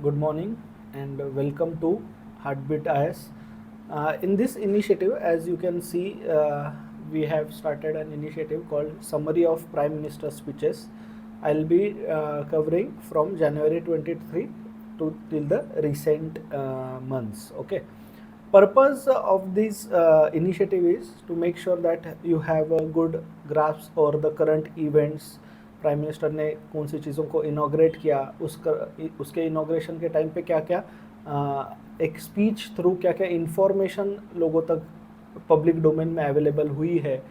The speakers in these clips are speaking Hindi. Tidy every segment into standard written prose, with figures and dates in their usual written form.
Good morning and welcome to Heartbeat IS. In this initiative, as you can see, we have started an initiative called Summary of Prime Minister's Speeches. I'll be covering from January 23 to till the recent months. Okay. Purpose of this initiative is to make sure that you have a good grasp or the current events. Prime minister ने कौन सी चीज़ों को इनाग्रेट किया, उसके इनाग्रेशन के टाइम पे क्या क्या एक स्पीच थ्रू क्या क्या इन्फॉर्मेशन लोगों तक पब्लिक डोमेन में अवेलेबल हुई है।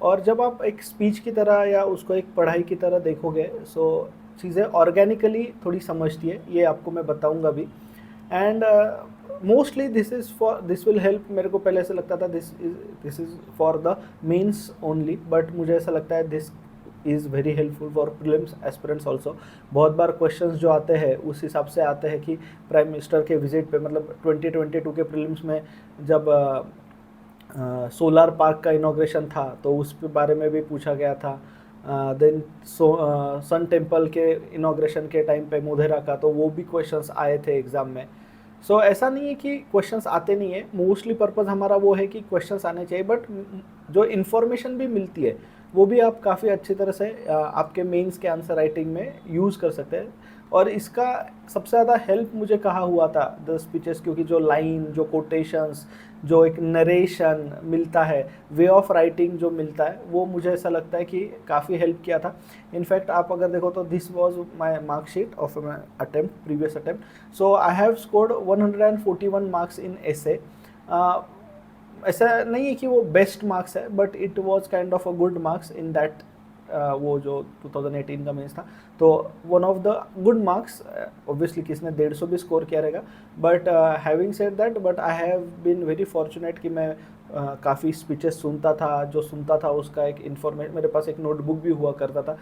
और जब आप एक स्पीच की तरह या उसको एक पढ़ाई की तरह देखोगे सो चीज़ें ऑर्गेनिकली थोड़ी समझती है, ये आपको मैं बताऊंगा भी। And mostly this will help. मेरे को पहले ऐसा लगता था this is for the mains only, but मुझे ऐसा लगता है this is very helpful for prelims aspirants also. बहुत बार क्वेश्चंस जो आते हैं उस हिसाब से आते हैं कि प्राइम मिनिस्टर के विजिट पे, मतलब 2022 के प्रीलिम्स में जब सोलार पार्क का इनॉग्रेशन था तो उस बारे में भी पूछा गया था। देन सन टेम्पल के इनॉग्रेशन के टाइम पे मोधेरा का, तो वो भी क्वेश्चंस आए थे एग्ज़ाम में। सो ऐसा नहीं है कि क्वेश्चंस आते नहीं है, मोस्टली पर्पज़ हमारा वो है कि क्वेश्चंस आने चाहिए, बट जो इन्फॉर्मेशन भी मिलती है वो भी आप काफ़ी अच्छी तरह से आपके मेंस के आंसर राइटिंग में यूज़ कर सकते हैं। और इसका सबसे ज़्यादा हेल्प मुझे कहाँ हुआ था द स्पीचेस, क्योंकि जो लाइन, जो कोटेशंस, जो एक नरेशन मिलता है, वे ऑफ राइटिंग जो मिलता है, वो मुझे ऐसा लगता है कि काफ़ी हेल्प किया था। इनफैक्ट आप अगर देखो तो this was my marksheet of my attempt, previous attempt. So I have scored 141 marks in essay. ऐसा नहीं है कि वो बेस्ट मार्क्स है, but it was kind of a good marks in that. वो जो 2018 का मेंस था, तो one of the good marks. Obviously किसने 150 भी स्कोर किया रहेगा, but having said that, but I have been very fortunate कि मैं काफ़ी स्पीचेस सुनता था। जो सुनता था उसका एक इन्फॉर्मेशन, मेरे पास एक नोटबुक भी हुआ करता था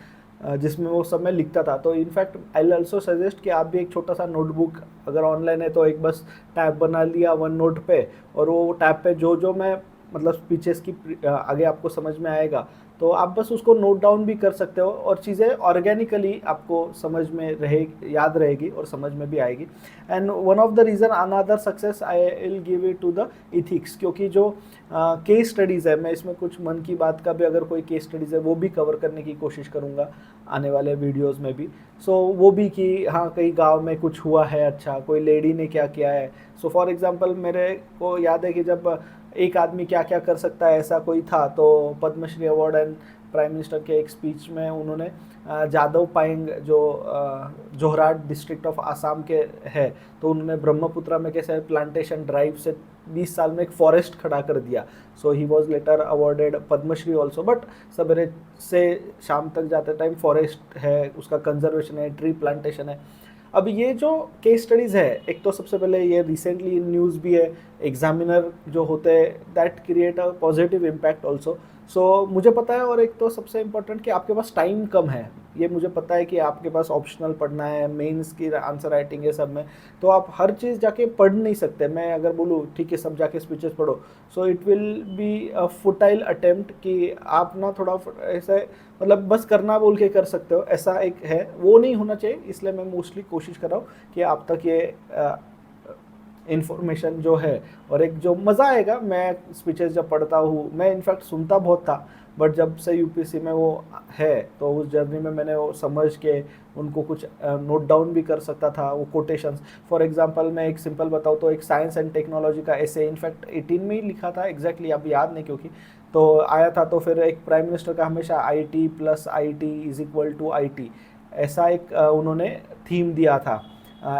जिसमें वो सब मैं लिखता था। तो इनफैक्ट आई ऑल्सो सजेस्ट कि आप भी एक छोटा सा नोटबुक, अगर ऑनलाइन है तो एक बस टैब बना लिया वन नोट पे, और वो टैब पे जो जो मैं मतलब स्पीचेस की आगे आपको समझ में आएगा तो आप बस उसको नोट डाउन भी कर सकते हो, और चीज़ें ऑर्गेनिकली आपको समझ में रहे, याद रहेगी और समझ में भी आएगी। And one of the reason another success I will give it to the ethics, क्योंकि जो केस स्टडीज़ है, मैं इसमें कुछ मन की बात का भी अगर कोई केस स्टडीज़ है वो भी कवर करने की कोशिश करूँगा आने वाले वीडियोज़ में भी। सो वो भी कि हाँ, कई गाँव में कुछ हुआ है अच्छा, कोई लेडी ने क्या किया है। सो फॉर एग्ज़ाम्पल मेरे को याद है कि जब एक आदमी क्या क्या कर सकता है ऐसा कोई था, तो Padma Shri award and prime minister के एक स्पीच में उन्होंने जादव पायंग जो जोरहाट डिस्ट्रिक्ट ऑफ आसाम के है, तो उन्होंने ब्रह्मपुत्रा में कैसे प्लांटेशन ड्राइव से 20 साल में एक फॉरेस्ट खड़ा कर दिया। So he was later awarded Padma Shri also. But सवेरे से शाम तक जाते टाइम फॉरेस्ट है, उसका कंजर्वेशन है, ट्री प्लांटेशन है। अब ये जो केस स्टडीज़ है, एक तो सबसे पहले ये रिसेंटली इन न्यूज़ भी है, एग्जामिनर जो होते हैं that create a positive impact also. So मुझे पता है, और एक तो सबसे इम्पोर्टेंट कि आपके पास टाइम कम है। ये मुझे पता है कि आपके पास ऑप्शनल पढ़ना है, मेंस की आंसर राइटिंग है सब में, तो आप हर चीज़ जाके पढ़ नहीं सकते। मैं अगर बोलूँ ठीक है सब जाके स्पीचेस पढ़ो, so it will be a futile attempt कि आप ना थोड़ा ऐसे मतलब बस करना बोल के कर सकते हो, ऐसा एक है, वो नहीं होना चाहिए। इसलिए मैं मोस्टली कोशिश कर रहा हूँ कि आप तक ये इन्फॉर्मेशन जो है, और एक जो मज़ा आएगा, मैं स्पीचेस जब पढ़ता हूँ, मैं इनफैक्ट सुनता बहुत था, बट जब से यूपीएससी में वो है तो उस जर्नी में मैंने वो समझ के उनको कुछ नोट डाउन भी कर सकता था, वो कोटेशंस। फॉर एग्जांपल मैं एक सिंपल बताऊँ तो एक साइंस एंड टेक्नोलॉजी का ऐसे इनफैक्ट 18 में ही लिखा था एग्जैक्टली, अब याद नहीं क्योंकि तो आया था। तो फिर एक प्राइम मिनिस्टर का हमेशा IT plus IT is equal to IT, ऐसा एक उन्होंने थीम दिया था,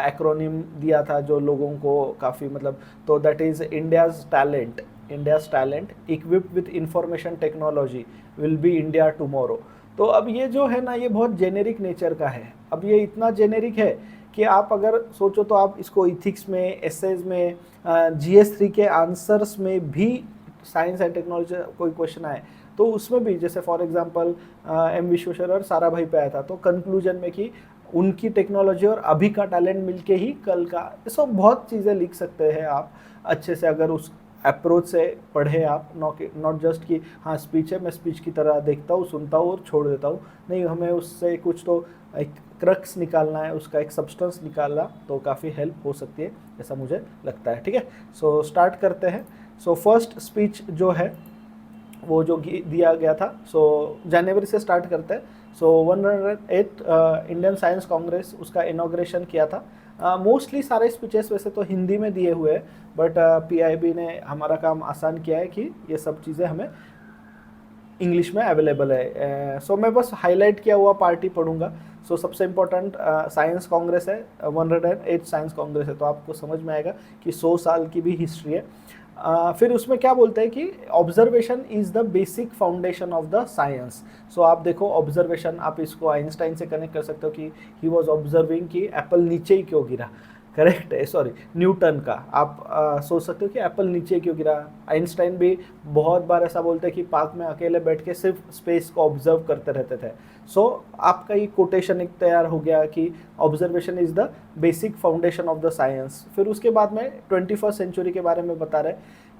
एक्रोनिम दिया था जो लोगों को काफ़ी मतलब। तो that is India's talent equipped with information technology will be India tomorrow. तो अब ये जो है ना, ये बहुत जेनेरिक नेचर का है। अब ये इतना जेनेरिक है कि आप अगर सोचो तो आप इसको इथिक्स में, एसेज में, GS3 के आंसर्स में भी, साइंस एंड टेक्नोलॉजी कोई क्वेश्चन आए तो उसमें भी, जैसे फॉर एग्जांपल M विश्वेश्वर और सारा भाई पे आया था, तो कंक्लूजन में कि उनकी टेक्नोलॉजी और अभी का टैलेंट मिलके ही कल का, सब बहुत चीज़ें लिख सकते हैं आप अच्छे से अगर उस अप्रोच से पढ़े आप। नॉट जस्ट कि हाँ स्पीच है, मैं स्पीच की तरह देखता हूँ, सुनता हूँ और छोड़ देता हूँ। नहीं, हमें उससे कुछ तो एक क्रक्स निकालना है, उसका एक सब्सटेंस निकालना, तो काफ़ी हेल्प हो सकती है, ऐसा मुझे लगता है। ठीक है, सो स्टार्ट करते हैं। सो फर्स्ट स्पीच जो है वो जो दिया गया था, सो जनवरी से स्टार्ट करते हैं। सो 108 इंडियन साइंस कांग्रेस, उसका इनॉग्रेशन किया था। मोस्टली सारे स्पीचेस वैसे तो हिंदी में दिए हुए हैं, बट पीआईबी ने हमारा काम आसान किया है कि ये सब चीज़ें हमें इंग्लिश में अवेलेबल है। सो मैं बस हाईलाइट किया हुआ पार्टी पढ़ूंगा। सो सबसे इम्पोर्टेंट साइंस कांग्रेस है, 108 साइंस कांग्रेस है, तो आपको समझ में आएगा कि 100 साल की भी हिस्ट्री है। फिर उसमें क्या बोलते हैं कि observation is the basic foundation of the science. So आप देखो ऑब्जर्वेशन, आप इसको आइंस्टाइन से कनेक्ट कर सकते हो कि ही वॉज ऑब्जर्विंग कि एप्पल नीचे ही क्यों गिरा, करेक्ट है, सॉरी न्यूटन का। आप सोच सकते हो कि एप्पल नीचे क्यों गिरा। आइंस्टाइन भी बहुत बार ऐसा बोलते हैं कि पार्क में अकेले बैठ के सिर्फ स्पेस को ऑब्जर्व करते रहते थे। सो आपका ये कोटेशन एक तैयार हो गया कि observation is the basic foundation of the science. फिर उसके बाद में 21st सेंचुरी के बारे में बता रहे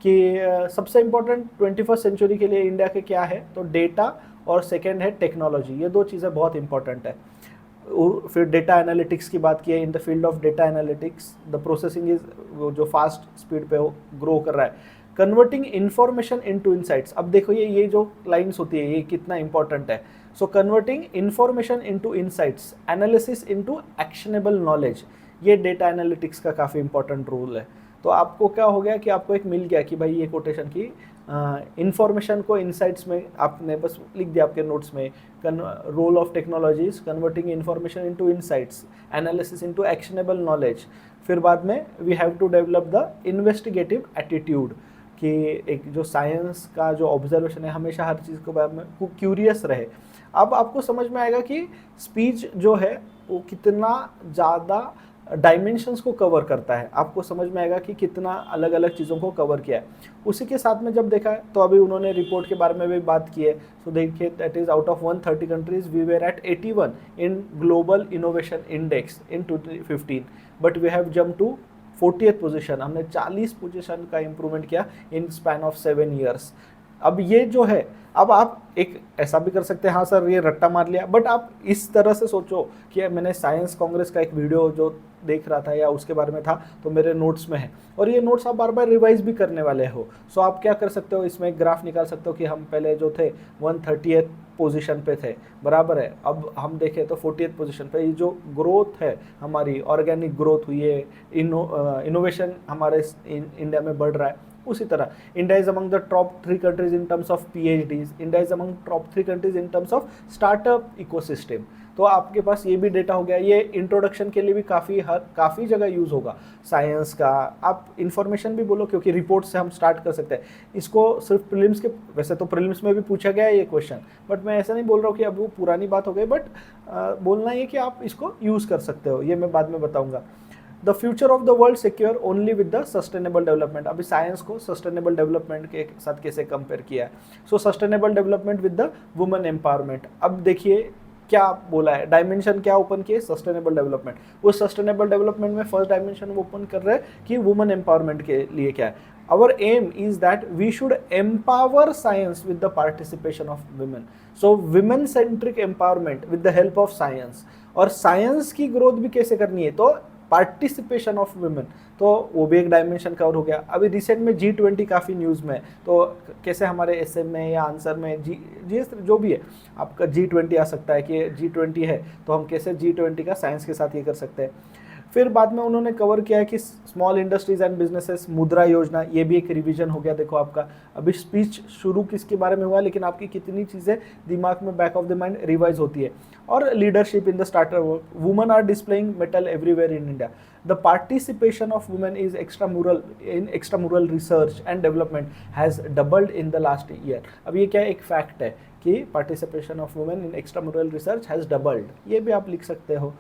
कि सबसे इंपॉर्टेंट 21st सेंचुरी के लिए इंडिया के क्या है, तो डेटा और सेकेंड है टेक्नोलॉजी। ये दो चीज़ें बहुत इंपॉर्टेंट है। फिर डेटा एनालिटिक्स की बात की है। इन the field of data analytics the processing is जो फास्ट स्पीड पे ग्रो कर रहा है। Converting information into insights. अब देखो ये जो लाइन्स होती है ये कितना इंपॉर्टेंट है। So converting information into insights, analysis into actionable knowledge, ये डेटा एनालिटिक्स का काफ़ी इंपॉर्टेंट रोल है। तो आपको क्या हो गया कि आपको एक मिल गया कि भाई ये कोटेशन की इन्फॉर्मेशन को इनसाइट्स में आपने बस लिख दिया आपके नोट्स में। Role of technologies converting information into insights, analysis into actionable knowledge. फिर बाद में we have to develop the investigative attitude, कि एक जो साइंस का जो ऑब्जर्वेशन है हमेशा हर चीज़ के बारे में क्यूरियस रहे। अब आपको समझ में आएगा कि स्पीच जो है वो कितना ज़्यादा डायमेंशंस को कवर करता है। आपको समझ में आएगा कि कितना अलग अलग चीज़ों को कवर किया है। उसी के साथ में जब देखा है तो अभी उन्होंने रिपोर्ट के बारे में भी बात की है। सो देखिए that is out of 130 countries we were at 81 in global innovation index in 2015, but we have jump to 40th position. हमने 40 पोजीशन का इंप्रूवमेंट किया इन स्पैन ऑफ 7 ईयर्स। अब ये जो है, अब आप एक ऐसा भी कर सकते हैं, हाँ सर ये रट्टा मार लिया, बट आप इस तरह से सोचो कि मैंने साइंस कांग्रेस का एक वीडियो जो देख रहा था या उसके बारे में था तो मेरे नोट्स में है, और ये नोट्स आप बार बार रिवाइज भी करने वाले हो। सो आप क्या कर सकते हो, इसमें एक ग्राफ निकाल सकते हो कि हम पहले जो थे 130th पोजीशन पे थे, बराबर है, अब हम देखें तो 40th पोजीशन पे। ये जो ग्रोथ है हमारी, ऑर्गेनिक ग्रोथ हुई है, इनोवेशन हमारे इंडिया में बढ़ रहा है। उसी तरह India is among the top 3 countries in terms of PhDs, India is among top 3 countries in terms of startup ecosystem. तो आपके पास ये भी डेटा हो गया। ये इंट्रोडक्शन के लिए भी काफ़ी जगह यूज़ होगा साइंस का। आप इंफॉर्मेशन भी बोलो, क्योंकि रिपोर्ट से हम स्टार्ट कर सकते हैं इसको। सिर्फ प्रीलिम्स के, वैसे तो प्रीलिम्स में भी पूछा गया है ये क्वेश्चन, बट मैं ऐसा नहीं बोल रहा हूँ कि अब वो पुरानी बात हो गई, बट बोलना ये कि आप इसको यूज़ कर सकते हो, ये मैं बाद में बताऊँगा। The future of the world secure only with the sustainable development. अभी साइंस को सस्टेनेबल डेवलपमेंट के साथ कैसे कंपेयर किया है। सो sustainable development with the women empowerment. अब देखिए क्या बोला है, डायमेंशन क्या ओपन किए, सस्टेनेबल डेवलपमेंट। वो सस्टेनेबल डेवलपमेंट में फर्स्ट डायमेंशन वो ओपन कर रहे हैं कि वुमेन एम्पावरमेंट के लिए क्या है। Our aim is that we should empower science with the participation of women. So women centric empowerment with the help of science. और साइंस की ग्रोथ भी कैसे करनी है, तो पार्टिसिपेशन ऑफ वुमेन, तो वो भी एक डायमेंशन कवर हो गया। अभी रिसेंट में G20 काफ़ी न्यूज़ में, तो कैसे हमारे एसएम में या आंसर में जी जो भी है आपका G20 आ सकता है कि G20 है तो हम कैसे G20 का साइंस के साथ ये कर सकते हैं। फिर बाद में उन्होंने कवर किया है कि स्मॉल इंडस्ट्रीज एंड बिजनेसेस, मुद्रा योजना, ये भी एक रिवीजन हो गया। देखो आपका अभी स्पीच शुरू किसके बारे में हुआ, लेकिन आपकी कितनी चीज़ें दिमाग में back of the mind revise होती है। और leadership in the startup, women are displaying metal everywhere in India. The participation of women is extramural research and development has doubled in the last year. अब ये क्या एक फैक्ट है कि participation of women in extramural research has doubled, ये भी आप लिख सकते हो।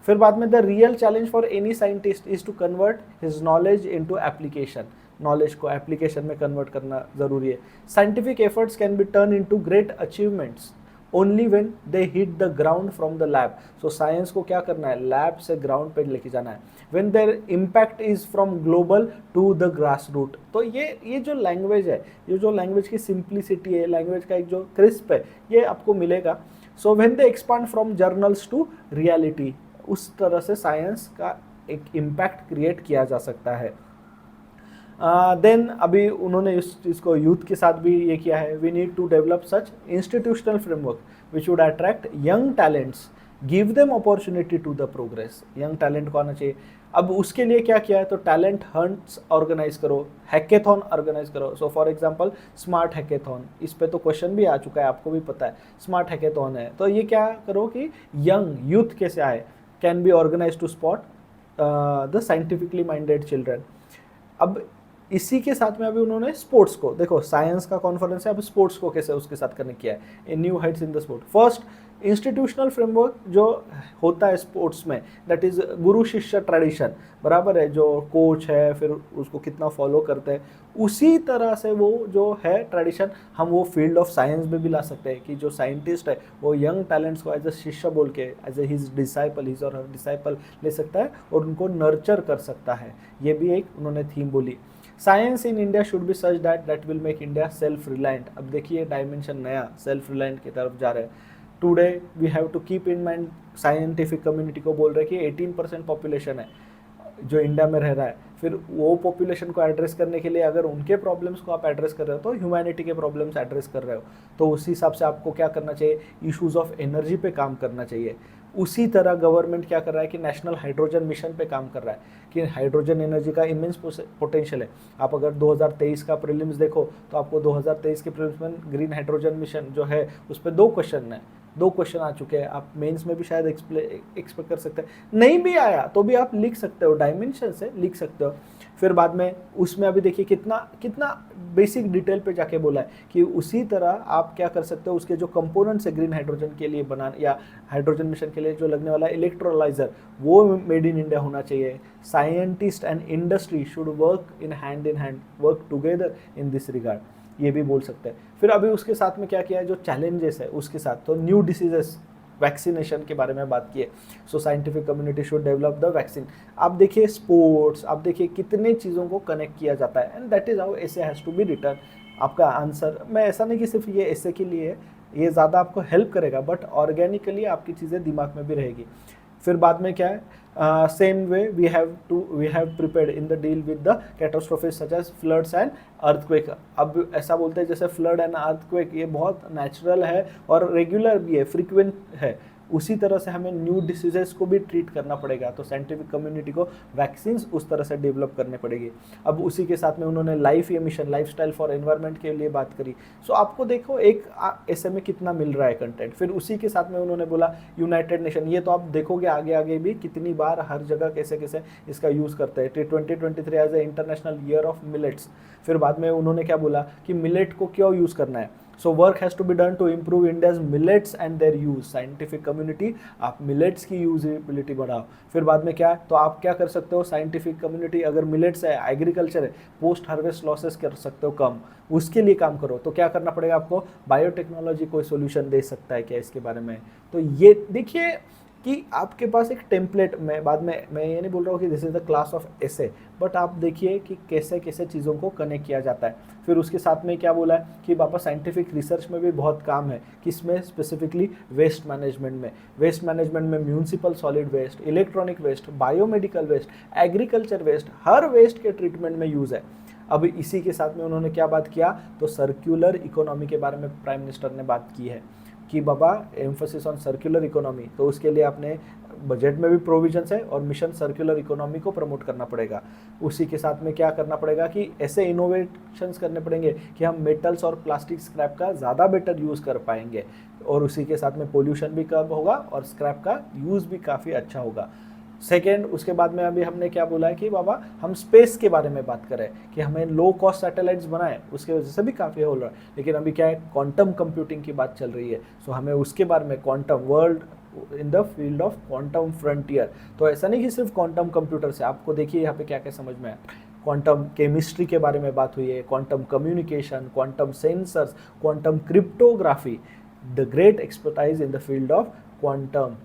फिर बाद में the real challenge for any scientist is to convert his knowledge into application. Knowledge को एप्लीकेशन में कन्वर्ट करना जरूरी है। Scientific efforts can be turn into great achievements only when they hit the ground from the lab. So science को क्या करना है, लैब से ग्राउंड पे लेके जाना है। When there impact is from global to the grass root. तो ये जो लैंग्वेज है, ये जो लैंग्वेज की सिंप्लिसिटी है, लैंग्वेज का एक जो क्रिस्प है, ये आपको मिलेगा। So when they expand from journals to reality, उस तरह से साइंस का एक इम्पैक्ट क्रिएट किया जा सकता है। देन अभी उन्होंने इस चीज़ को यूथ के साथ भी ये किया है, we need to develop such institutional framework which would attract young talents, give them opportunity to the progress. Young talent को आना चाहिए। अब उसके लिए क्या किया है, तो टैलेंट हंट्स ऑर्गेनाइज करो, हैकेथॉन ऑर्गेनाइज करो। So for example smart hackathon, इस पे तो क्वेश्चन भी आ चुका है, आपको भी पता है स्मार्ट हैकेथॉन है। तो ये क्या करो कि यंग यूथ कैसे आए, can be organise to spot the scientifically minded children. अब इसी के साथ में अभी उन्होंने स्पोर्ट्स को, देखो साइंस का कॉन्फ्रेंस है, अब स्पोर्ट्स को कैसे उसके साथ कनेक्ट किया है, a new heights in the sport. First institutional framework जो होता है स्पोर्ट्स में, दैट इज गुरु शिष्य ट्रेडिशन, बराबर है, जो कोच है फिर उसको कितना फॉलो करते हैं, उसी तरह से वो जो है ट्रेडिशन हम वो फील्ड ऑफ साइंस में भी ला सकते हैं कि जो साइंटिस्ट है वो यंग टैलेंट्स को एज ए शिष्य बोल के, as a his disciple, his और हर डिसाइपल ले सकता है और उनको नर्चर कर सकता है। ये भी एक उन्होंने थीम बोली। Science in India should be such that will make India self reliant. अब देखिए डायमेंशन नया सेल्फ रिलायंट की तरफ जा रहे हैं। Today we have to keep in mind, scientific community को बोल रहे हैं कि 18% पॉपुलेशन है जो इंडिया में रह रहा है, फिर वो पॉपुलेशन को एड्रेस करने के लिए अगर उनके प्रॉब्लम्स को आप एड्रेस कर रहे हो तो ह्यूमैनिटी के प्रॉब्लम्स एड्रेस कर रहे हो, तो उसी हिसाब से आपको क्या करना चाहिए, इश्यूज ऑफ एनर्जी पे काम करना चाहिए। उसी तरह गवर्नमेंट क्या कर रहा है कि नेशनल हाइड्रोजन मिशन पे काम कर रहा है कि हाइड्रोजन एनर्जी का इमेंस पोटेंशियल है। आप अगर 2023 का प्रीलिम्स देखो तो आपको 2023 के प्रीलिम्स में ग्रीन हाइड्रोजन मिशन जो है उस पर 2 क्वेश्चन है, 2 क्वेश्चन आ चुके हैं। आप मेंस में भी शायद एक्सपेक्ट कर सकते हैं, नहीं भी आया तो भी आप लिख सकते हो, डायमेंशन से लिख सकते हो। फिर बाद में उसमें अभी देखिए कितना कितना बेसिक डिटेल पे जाके बोला है कि उसी तरह आप क्या कर सकते हो, उसके जो कंपोनेंट्स है ग्रीन हाइड्रोजन के लिए बना या हाइड्रोजन मिशन के लिए जो लगने वाला इलेक्ट्रोलाइजर, वो मेड इन इंडिया होना चाहिए। Scientist and industry should work in hand, work together in this regard, ये भी बोल सकते हैं। फिर अभी उसके साथ में क्या किया है, जो चैलेंजेस है उसके साथ, तो न्यू डिसीजेस, वैक्सीनेशन के बारे में बात की है। सो scientific community should develop the vaccine. आप देखिए स्पोर्ट्स, आप देखिए कितने चीज़ों को कनेक्ट किया जाता है, and that is how essay has to be written. आपका आंसर, मैं ऐसा नहीं कि सिर्फ ये एसे के लिए है, ये ज़्यादा आपको हेल्प करेगा बट ऑर्गेनिकली आपकी चीज़ें दिमाग में भी रहेगी। फिर बाद में क्या है, same way we have prepared in the deal with the catastrophes such as floods and earthquake. अब ऐसा बोलते हैं जैसे फ्लड एंड अर्थक्वेक ये बहुत नेचुरल है और रेगुलर भी है, फ्रीक्वेंट है, उसी तरह से हमें न्यू डिसीजेस को भी ट्रीट करना पड़ेगा। तो साइंटिफिक कम्युनिटी को वैक्सीन्स उस तरह से डेवलप करने पड़ेगी। अब उसी के साथ में उन्होंने लाइफ ये मिशन, लाइफस्टाइल फॉर एनवायरनमेंट के लिए बात करी। सो आपको देखो एक ऐसे में कितना मिल रहा है कंटेंट। फिर उसी के साथ में उन्होंने बोला यूनाइटेड नेशन, ये तो आप देखोगे आगे आगे भी कितनी बार हर जगह कैसे कैसे इसका यूज़ करते हैं। 2023 as a international year of millets. फिर बाद में उन्होंने क्या बोला कि मिलेट को क्यों यूज़ करना है, so work has to be done to improve India's millets and their use. Scientific community आप मिलेट्स की यूजेबिलिटी बढ़ाओ। फिर बाद में क्या है, तो आप क्या कर सकते हो, साइंटिफिक कम्युनिटी अगर मिलेट्स है, एग्रीकल्चर है, पोस्ट हार्वेस्ट लॉसेस कर सकते हो कम, उसके लिए काम करो। तो क्या करना पड़ेगा आपको, बायोटेक्नोलॉजी कोई सोल्यूशन दे सकता है क्या इसके बारे में। तो ये देखिए कि आपके पास एक टेम्पलेट में, बाद में मैं ये नहीं बोल रहा हूँ कि this is the class of essay, but आप देखिए कि कैसे कैसे चीज़ों को कनेक्ट किया जाता है। फिर उसके साथ में क्या बोला है कि पापा साइंटिफिक रिसर्च में भी बहुत काम है, किसमें स्पेसिफिकली वेस्ट मैनेजमेंट में। वेस्ट मैनेजमेंट में municipal solid waste, electronic waste, biomedical waste, agriculture waste, हर वेस्ट के ट्रीटमेंट में यूज़ है। अब इसी के साथ में उन्होंने क्या बात किया, तो सर्कुलर इकोनॉमी के बारे में प्राइम मिनिस्टर ने बात की है कि बाबा एम्फोसिस ऑन सर्कुलर इकोनॉमी। तो उसके लिए आपने बजट में भी प्रोविजंस है और मिशन सर्कुलर इकोनॉमी को प्रमोट करना पड़ेगा। उसी के साथ में क्या करना पड़ेगा कि ऐसे इनोवेशंस करने पड़ेंगे कि हम मेटल्स और प्लास्टिक स्क्रैप का ज़्यादा बेटर यूज़ कर पाएंगे, और उसी के साथ में पोल्यूशन भी कम होगा और स्क्रैप का यूज़ भी काफ़ी अच्छा होगा। सेकेंड, उसके बाद में अभी हमने क्या बोला है कि बाबा हम स्पेस के बारे में बात करें कि हमें लो कॉस्ट सैटेलाइट्स बनाएं, उसके वजह से भी काफ़ी हो रहा है। लेकिन अभी क्या है, क्वांटम कंप्यूटिंग की बात चल रही है, सो हमें उसके बारे में quantum world in the field of quantum frontier. तो ऐसा नहीं कि सिर्फ क्वांटम कंप्यूटर से, आपको देखिए यहाँ पे क्या क्या समझ में आया। क्वांटम केमिस्ट्री के बारे में बात हुई है, quantum communication, quantum sensors, quantum cryptography. The great expertise in the field of quantum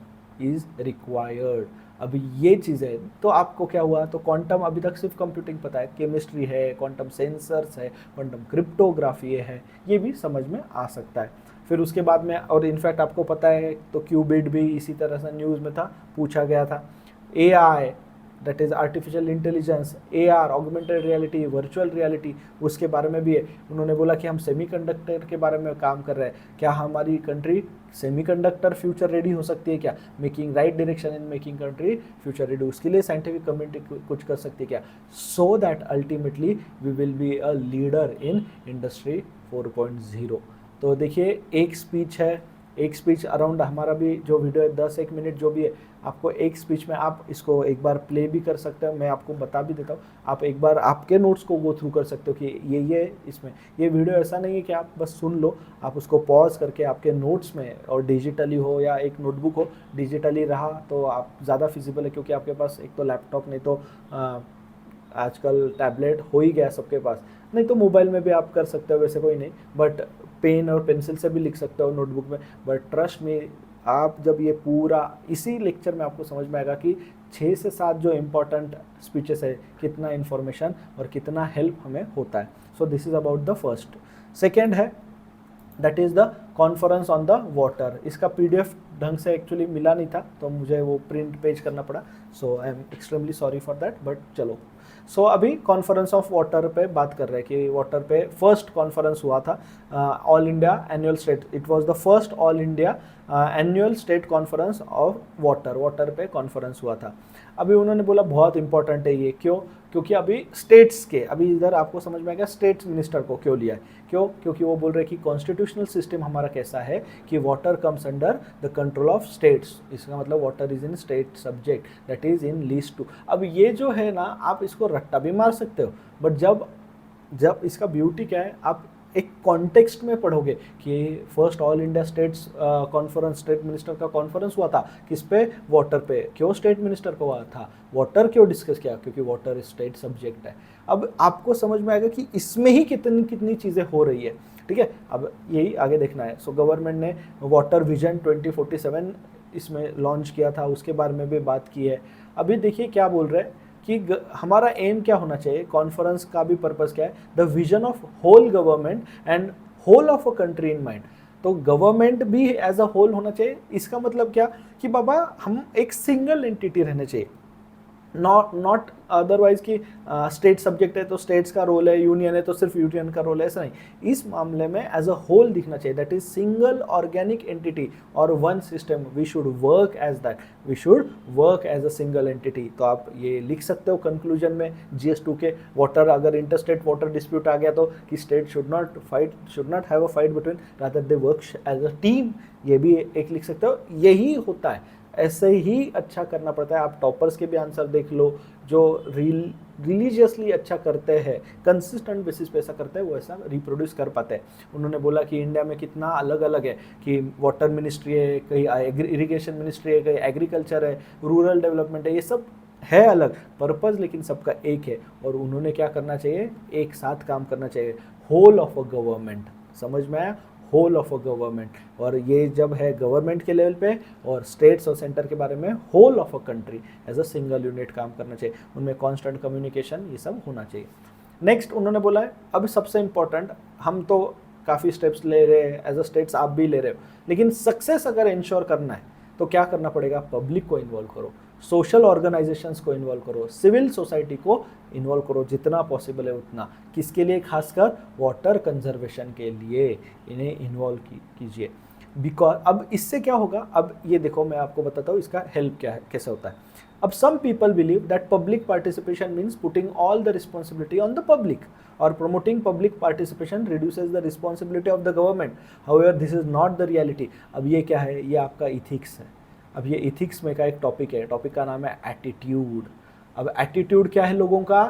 is required. अभी ये चीज़ें तो आपको क्या हुआ, तो क्वांटम अभी तक सिर्फ कंप्यूटिंग पता है, केमिस्ट्री है, क्वांटम सेंसर्स है, क्वांटम क्रिप्टोग्राफी है, ये भी समझ में आ सकता है। फिर उसके बाद में, और इनफैक्ट आपको पता है तो क्यूबिट भी इसी तरह से न्यूज़ में था, पूछा गया था। AI, that is artificial intelligence, AR augmented reality, virtual reality, उसके बारे में भी है। उन्होंने बोला कि हम सेमीकंडक्टर के बारे में काम कर रहे हैं, क्या हमारी कंट्री सेमीकंडक्टर फ्यूचर रेडी हो सकती है क्या, making right direction in making country future ready, उसके लिए साइंटिफिक कम्युनिटी कुछ कर सकती है क्या, so that ultimately we will be a leader in industry 4.0। तो देखिए एक स्पीच है, एक स्पीच अराउंड हमारा भी जो वीडियो है 10-1 मिनट जो भी है, आपको एक स्पीच में आप इसको एक बार प्ले भी कर सकते हो, मैं आपको बता भी देता हूँ, आप एक बार आपके नोट्स को गो थ्रू कर सकते हो कि ये इसमें ये वीडियो ऐसा नहीं है कि आप बस सुन लो, आप उसको पॉज करके आपके नोट्स में, और डिजिटली हो या एक नोटबुक हो, डिजिटली रहा तो आप ज़्यादा फिजिबल है, क्योंकि आपके पास एक तो लैपटॉप, नहीं तो आजकल टैबलेट हो ही गया सबके पास, नहीं तो मोबाइल में भी आप कर सकते हो, वैसे कोई नहीं, बट पेन और पेंसिल से भी लिख सकते हो नोटबुक में। बट ट्रस्ट में आप जब ये पूरा इसी लेक्चर में आपको समझ में आएगा कि 6 से 7 जो इम्पोर्टेंट स्पीचेस है, कितना इन्फॉर्मेशन और कितना हेल्प हमें होता है। So this is about the first. Second है that is the conference on the water. इसका PDF ढंग से एक्चुअली मिला नहीं था, तो मुझे वो प्रिंट पेज करना पड़ा, so I am extremely sorry for that, but चलो। सो अभी कॉन्फ्रेंस ऑफ वाटर पे बात कर रहे हैं कि वाटर पे फर्स्ट कॉन्फ्रेंस हुआ था, all India annual state, it was the first all India annual state conference of water पे कॉन्फ्रेंस हुआ था। अभी उन्होंने बोला बहुत इंपॉर्टेंट है ये, क्यों, क्योंकि अभी स्टेट्स के, अभी इधर आपको समझ में आएगा स्टेट्स मिनिस्टर को क्यों लिया है, क्यों, क्योंकि वो बोल रहे हैं कि कॉन्स्टिट्यूशनल सिस्टम हमारा कैसा है कि water comes under the control of states, इसका मतलब water is in state subject, that is in list two. अब ये जो है ना, आप इसको रट्टा भी मार सकते हो, बट जब इसका ब्यूटी क्या है, आप एक कॉन्टेक्स्ट में पढ़ोगे कि first all India states conference, state minister का कॉन्फ्रेंस हुआ था, किस पे, वाटर पे, क्यों स्टेट मिनिस्टर को हुआ था, वाटर क्यों डिस्कस किया, क्योंकि वाटर स्टेट सब्जेक्ट है। अब आपको समझ में आएगा कि इसमें ही कितनी कितनी चीज़ें हो रही है, ठीक है। अब यही आगे देखना है। सो गवर्नमेंट ने वाटर विजन 2047 इसमें लॉन्च किया था, उसके बारे में भी बात की है। अभी देखिए क्या बोल रहे हैं कि हमारा एम क्या होना चाहिए, कॉन्फ्रेंस का भी पर्पस क्या है, the vision of whole government and whole of a country in mind. तो गवर्नमेंट भी एज अ होल होना चाहिए, इसका मतलब क्या कि बाबा हम एक सिंगल एंटिटी रहने चाहिए, नॉट अदरवाइज कि स्टेट सब्जेक्ट है तो स्टेट्स का रोल है, यूनियन है तो सिर्फ यूनियन का रोल है, ऐसा नहीं। इस मामले में एज अ होल दिखना चाहिए, that is single organic entity और one system, we should work as that, we should work as a single entity. तो आप ये लिख सकते हो कंक्लूजन में GS2 के, वाटर अगर इंटरस्टेट वाटर डिस्प्यूट आ गया तो कि state should not have a fight between, rather they work as a team, ये भी एक लिख सकते हो। यही होता है, ऐसे ही अच्छा करना पड़ता है। आप टॉपर्स के भी आंसर देख लो, जो रिलीजियसली अच्छा करते हैं, कंसिस्टेंट बेसिस पे ऐसा करते हैं, वो ऐसा रिप्रोड्यूस कर पाते हैं। उन्होंने बोला कि इंडिया में कितना अलग अलग है, कि वाटर मिनिस्ट्री है, कहीं इरिगेशन मिनिस्ट्री है, कहीं एग्रीकल्चर है, रूरल डेवलपमेंट है, ये सब है अलग पर्पज़, लेकिन सबका एक है। और उन्होंने क्या करना चाहिए, एक साथ काम करना चाहिए, होल ऑफ अ गवर्नमेंट, समझ में आया, होल ऑफ अ गवर्नमेंट। और ये जब है गवर्नमेंट के लेवल पे, और स्टेट्स और सेंटर के बारे में whole of a country as a single unit काम करना चाहिए, उनमें कांस्टेंट कम्युनिकेशन ये सब होना चाहिए। नेक्स्ट उन्होंने बोला है, अब सबसे इंपॉर्टेंट, हम तो काफ़ी स्टेप्स ले रहे हैं एज अ स्टेट्स, आप भी ले रहे हो, लेकिन सक्सेस अगर इंश्योर करना है तो क्या करना पड़ेगा, पब्लिक को इन्वॉल्व करो, सोशल ऑर्गेनाइजेशंस को इन्वॉल्व करो, सिविल सोसाइटी को इन्वॉल्व करो जितना पॉसिबल है उतना। किसके लिए, खासकर वाटर कंजर्वेशन के लिए इन्हें इन्वॉल्व कीजिए। बिकॉज अब इससे क्या होगा, अब ये देखो मैं आपको बताता हूँ इसका हेल्प क्या है, कैसे होता है। अब some people believe that public participation means putting all the responsibility on the public, और promoting public participation reduces the responsibility of the government. However, this is not the reality. अब ये क्या है, ये आपका इथिक्स है। अब ये इथिक्स में का एक टॉपिक है, टॉपिक का नाम है एटीट्यूड। अब एटीट्यूड क्या है लोगों का,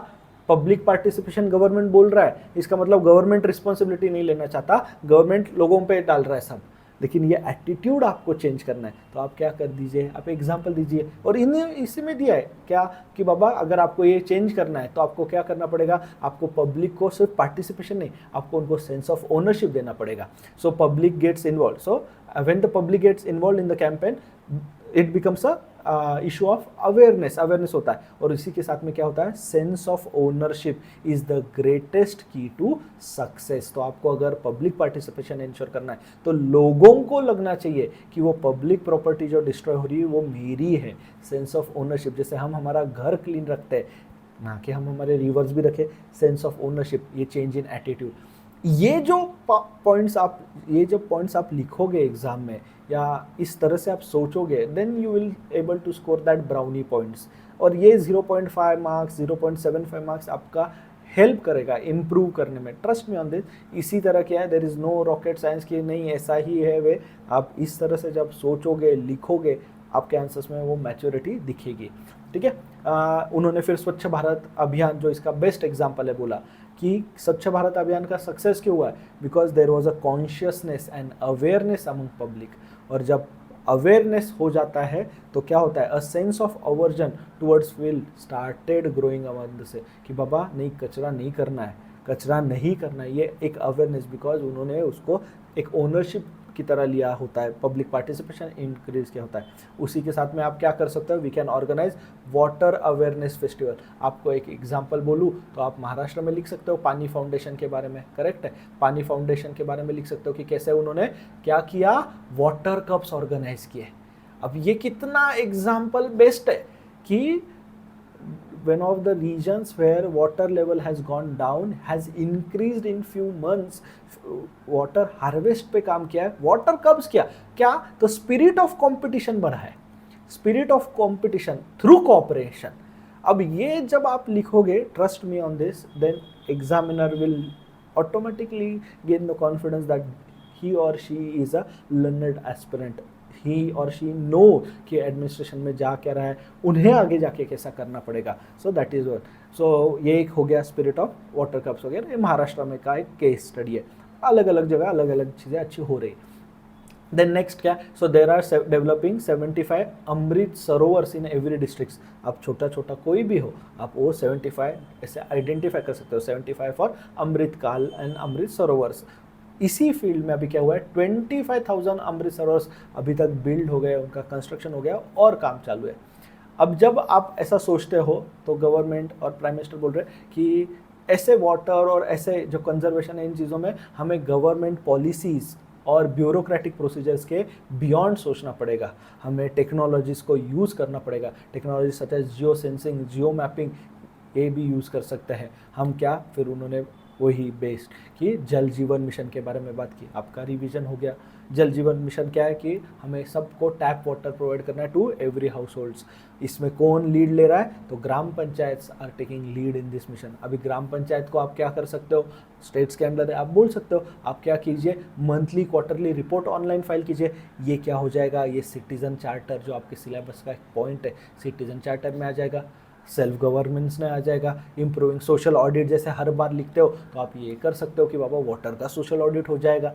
पब्लिक पार्टिसिपेशन गवर्नमेंट बोल रहा है, इसका मतलब गवर्नमेंट रिस्पॉन्सिबिलिटी नहीं लेना चाहता, गवर्नमेंट लोगों पे डाल रहा है सब, लेकिन ये एटीट्यूड आपको चेंज करना है। तो आप क्या कर दीजिए, आप एग्जांपल दीजिए, और इन्हें इसी में दिया है क्या कि बाबा अगर आपको ये चेंज करना है तो आपको क्या करना पड़ेगा, आपको पब्लिक को सिर्फ पार्टिसिपेशन नहीं, आपको उनको सेंस ऑफ ओनरशिप देना पड़ेगा। So public gets involve, so when the public gets involve in the campaign, it becomes a issue of awareness होता है, और इसी के साथ में क्या होता है, sense of ownership is the greatest की टू सक्सेस। तो आपको अगर पब्लिक पार्टिसिपेशन इंश्योर करना है तो लोगों को लगना चाहिए कि वो पब्लिक प्रॉपर्टी जो डिस्ट्रॉय हो रही है वो मेरी है। सेंस ऑफ ओनरशिप, जैसे हम हमारा घर क्लीन रखते हैं ना कि हम हमारे रिवर्स भी रखें, सेंस ऑफ ओनरशिप, ये चेंज इन एटीट्यूड। ये जो पॉइंट्स आप लिखोगे एग्जाम में या इस तरह से आप सोचोगे, then you will able to score that brownie points. और ये 0.5 मार्क्स 0.75 मार्क्स आपका हेल्प करेगा इम्प्रूव करने में, ट्रस्ट मी ऑन दिस। इसी तरह क्या है, there is no rocket science की नहीं ऐसा ही है वे, आप इस तरह से जब सोचोगे लिखोगे आपके आंसर्स में वो मैच्योरिटी दिखेगी, ठीक है। उन्होंने फिर स्वच्छ भारत अभियान जो इसका बेस्ट एग्जाम्पल है बोला कि स्वच्छ भारत अभियान का सक्सेस क्यों हुआ है, because there was a consciousness and awareness among public. और जब अवेयरनेस हो जाता है तो क्या होता है, a sense of aversion towards will started growing among से, कि बाबा नहीं कचरा नहीं करना है, कचरा नहीं करना है, ये एक अवेयरनेस, बिकॉज उन्होंने उसको एक ओनरशिप की तरह लिया होता है, पब्लिक पार्टिसिपेशन इंक्रीज किया होता है। उसी के साथ में आप क्या कर सकते हो, we can organise water awareness festival. आपको एक एग्जांपल बोलूँ तो आप महाराष्ट्र में लिख सकते हो पानी फाउंडेशन के बारे में, करेक्ट है, पानी फाउंडेशन के बारे में लिख सकते हो कि कैसे उन्होंने क्या किया, वाटर कप्स ऑर्गेनाइज किए। अब ये कितना एग्जाम्पल बेस्ट है कि one of the regions where water level has gone down has increased in few months, water harvest पे काम किया है, water कब्स किया क्या, तो spirit of competition बढ़ा है, spirit of competition through cooperation। अब ये जब आप लिखोगे, trust me on this, then examiner will automatically gain the confidence that he or she is a learned aspirant, ही और शी नो कि एडमिनिस्ट्रेशन में जा क्या रहा है, उन्हें आगे जाके कैसा करना पड़ेगा। सो दैट इज व्हाट, सो ये एक हो गया स्पिरिट ऑफ वाटर कप्स हो गया, ये महाराष्ट्र में का एक केस स्टडी है। अलग अलग जगह अलग अलग चीज़ें अच्छी हो रही। देन नेक्स्ट क्या, so there are developing 75 Amrit सरोवर्स इन एवरी डिस्ट्रिक्ट। आप छोटा छोटा कोई भी हो आप वो 75 ऐसे आइडेंटिफाई कर सकते हो, 75 फॉर अमृत काल एंड अमृत सरोवर्स। इसी फील्ड में अभी क्या हुआ है, 25,000 अमृत सरोवर्स अभी तक बिल्ड हो गए, उनका कंस्ट्रक्शन हो गया और काम चालू है। अब जब आप ऐसा सोचते हो तो गवर्नमेंट और प्राइम मिनिस्टर बोल रहे हैं कि ऐसे वाटर और ऐसे जो कंजर्वेशन है इन चीज़ों में हमें गवर्नमेंट पॉलिसीज़ और ब्यूरोक्रेटिक प्रोसीजर्स के बियॉन्ड सोचना पड़ेगा, हमें टेक्नोलॉजीज़ को यूज़ करना पड़ेगा। टेक्नोलॉजी सच एज जियो सेंसिंग, जियो मैपिंग, ये भी यूज़ कर सकते हैं हम। क्या फिर उन्होंने वही बेस्ड कि जल जीवन मिशन के बारे में बात की, आपका रिवीजन हो गया। जल जीवन मिशन क्या है कि हमें सबको टैप वाटर प्रोवाइड करना है टू एवरी हाउस होल्ड्स। इसमें कौन लीड ले रहा है, तो gram panchayat are taking lead in this mission. अभी ग्राम पंचायत को आप क्या कर सकते हो, स्टेट्स के अंदर है, आप बोल सकते हो आप क्या कीजिए, monthly quarterly report online file कीजिए। ये क्या हो जाएगा, ये सिटीजन चार्टर जो आपके सिलेबस का एक पॉइंट है, सिटीजन चार्टर में आ जाएगा, सेल्फ गवर्नेंस में आ जाएगा। इम्प्रूविंग सोशल ऑडिट जैसे हर बार लिखते हो तो आप ये कर सकते हो कि बाबा वाटर का सोशल ऑडिट हो जाएगा।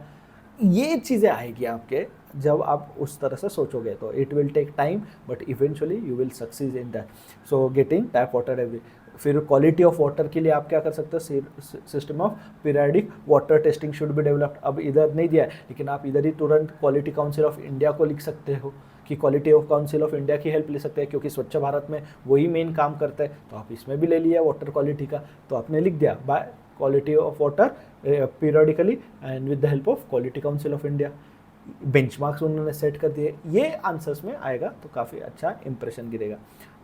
ये चीज़ें आएगी आपके जब आप उस तरह से सोचोगे, तो it will take time but eventually you will succeed in that. So getting tap water every. फिर क्वालिटी ऑफ वाटर के लिए आप क्या कर सकते हो, system of periodic water testing should be developed. अब इधर नहीं दिया है लेकिन आप इधर ही तुरंत क्वालिटी काउंसिल ऑफ इंडिया को लिख सकते हो कि quality of council of India की हेल्प ले सकते हैं, क्योंकि स्वच्छ भारत में वही मेन काम करता है। तो आप इसमें भी ले लिया वाटर क्वालिटी का, तो आपने लिख दिया bye quality of water periodically and with the help of quality council of India. Benchmarks उन्होंने सेट कर दिए, ये आंसर्स में आएगा तो काफ़ी अच्छा इंप्रेशन गिरेगा।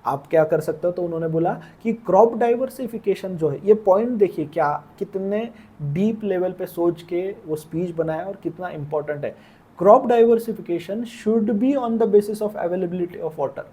आप क्या कर सकते हो, तो उन्होंने बोला कि क्रॉप डाइवर्सिफिकेशन जो है, ये पॉइंट देखिए क्या कितने डीप लेवल पे सोच के वो स्पीच बनाया और कितना इंपॉर्टेंट है। Crop diversification should be on the basis of availability of water.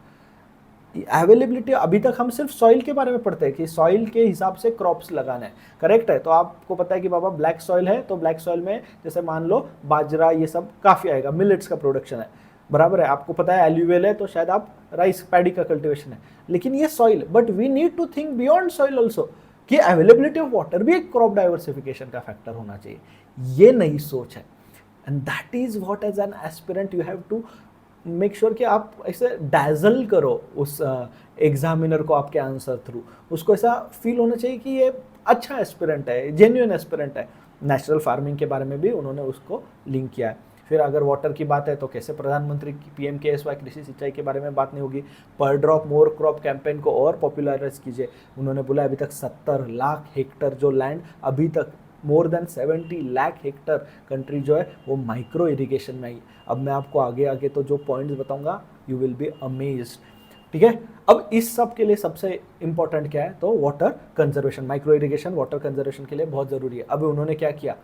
Availability, अभी तक हम सिर्फ सॉइल के बारे में पढ़ते हैं कि सॉइल के हिसाब से क्रॉप्स लगाना है, करेक्ट है। तो आपको पता है कि बाबा ब्लैक सॉइल है तो ब्लैक सॉइल में जैसे मान लो बाजरा ये सब काफ़ी आएगा, मिलेट्स का प्रोडक्शन है, बराबर है। आपको पता है एल्यूवेल है तो शायद आप राइस पैडी का कल्टिवेशन है, लेकिन ये soil, but we need to think beyond soil also कि अवेलेबिलिटी ऑफ वाटर भी एक क्रॉप डाइवर्सिफिकेशन का फैक्टर होना चाहिए। ये नई सोच है and that is what as an aspirant you have to make sure कि आप ऐसे डैजल करो उस एग्जामिनर को आपके आंसर थ्रू, उसको ऐसा फील होना चाहिए कि ये अच्छा एस्पिरेंट है, जेन्युइन एस्पिरेंट है। नेचुरल फार्मिंग के बारे में भी उन्होंने उसको लिंक किया है। फिर अगर वाटर की बात है तो कैसे प्रधानमंत्री PMKSY कृषि सिंचाई के बारे में बात नहीं होगी। पर ड्रॉप मोर क्रॉप कैंपेन को और पॉपुलराइज कीजिए। उन्होंने बोला अभी तक 70 लाख हेक्टर जो लैंड अभी तक more than 70 lakh Hector country जो है वो माइक्रो इरिगेशन में आई। अब मैं आपको आगे आगे तो जो पॉइंट्स बताऊंगा यू विल बी अमेज्ड, ठीक है। अब इस सब के लिए सबसे इंपॉर्टेंट क्या है, तो water conservation, micro irrigation water conservation के लिए बहुत जरूरी है। अब उन्होंने क्या किया,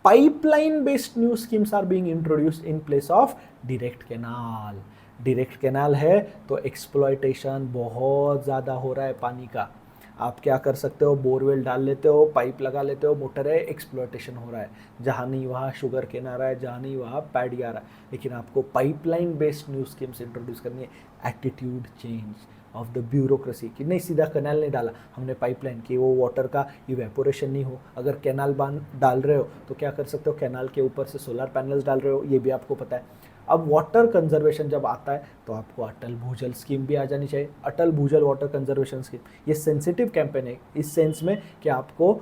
pipeline based new schemes are being introduced in place of direct canal. Direct canal है तो एक्सप्लॉयटेशन बहुत ज़्यादा हो रहा है पानी का। आप क्या कर सकते हो, बोरवेल डाल लेते हो, पाइप लगा लेते हो, मोटर है, एक्सप्लॉयटेशन हो रहा है। जहाँ नहीं वहाँ शुगर केन आ रहा है, जहाँ नहीं वहाँ पैडी आ रहा है। लेकिन आपको pipeline based new schemes introduce करनी है। Attitude change of the bureaucracy कि नहीं सीधा कैनाल नहीं डाला, हमने पाइपलाइन की, वो वाटर का इवेपोरेशन नहीं हो। अगर कैनाल बांध डाल रहे हो तो क्या कर सकते हो, कैनाल के ऊपर से सोलर पैनल्स डाल रहे हो, ये भी आपको पता है। अब वाटर कंजर्वेशन जब आता है तो आपको अटल भूजल स्कीम भी आ जानी चाहिए। अटल भूजल वाटर कंजर्वेशन स्कीम ये सेंसिटिव कैंपेन है इस सेंस में कि आपको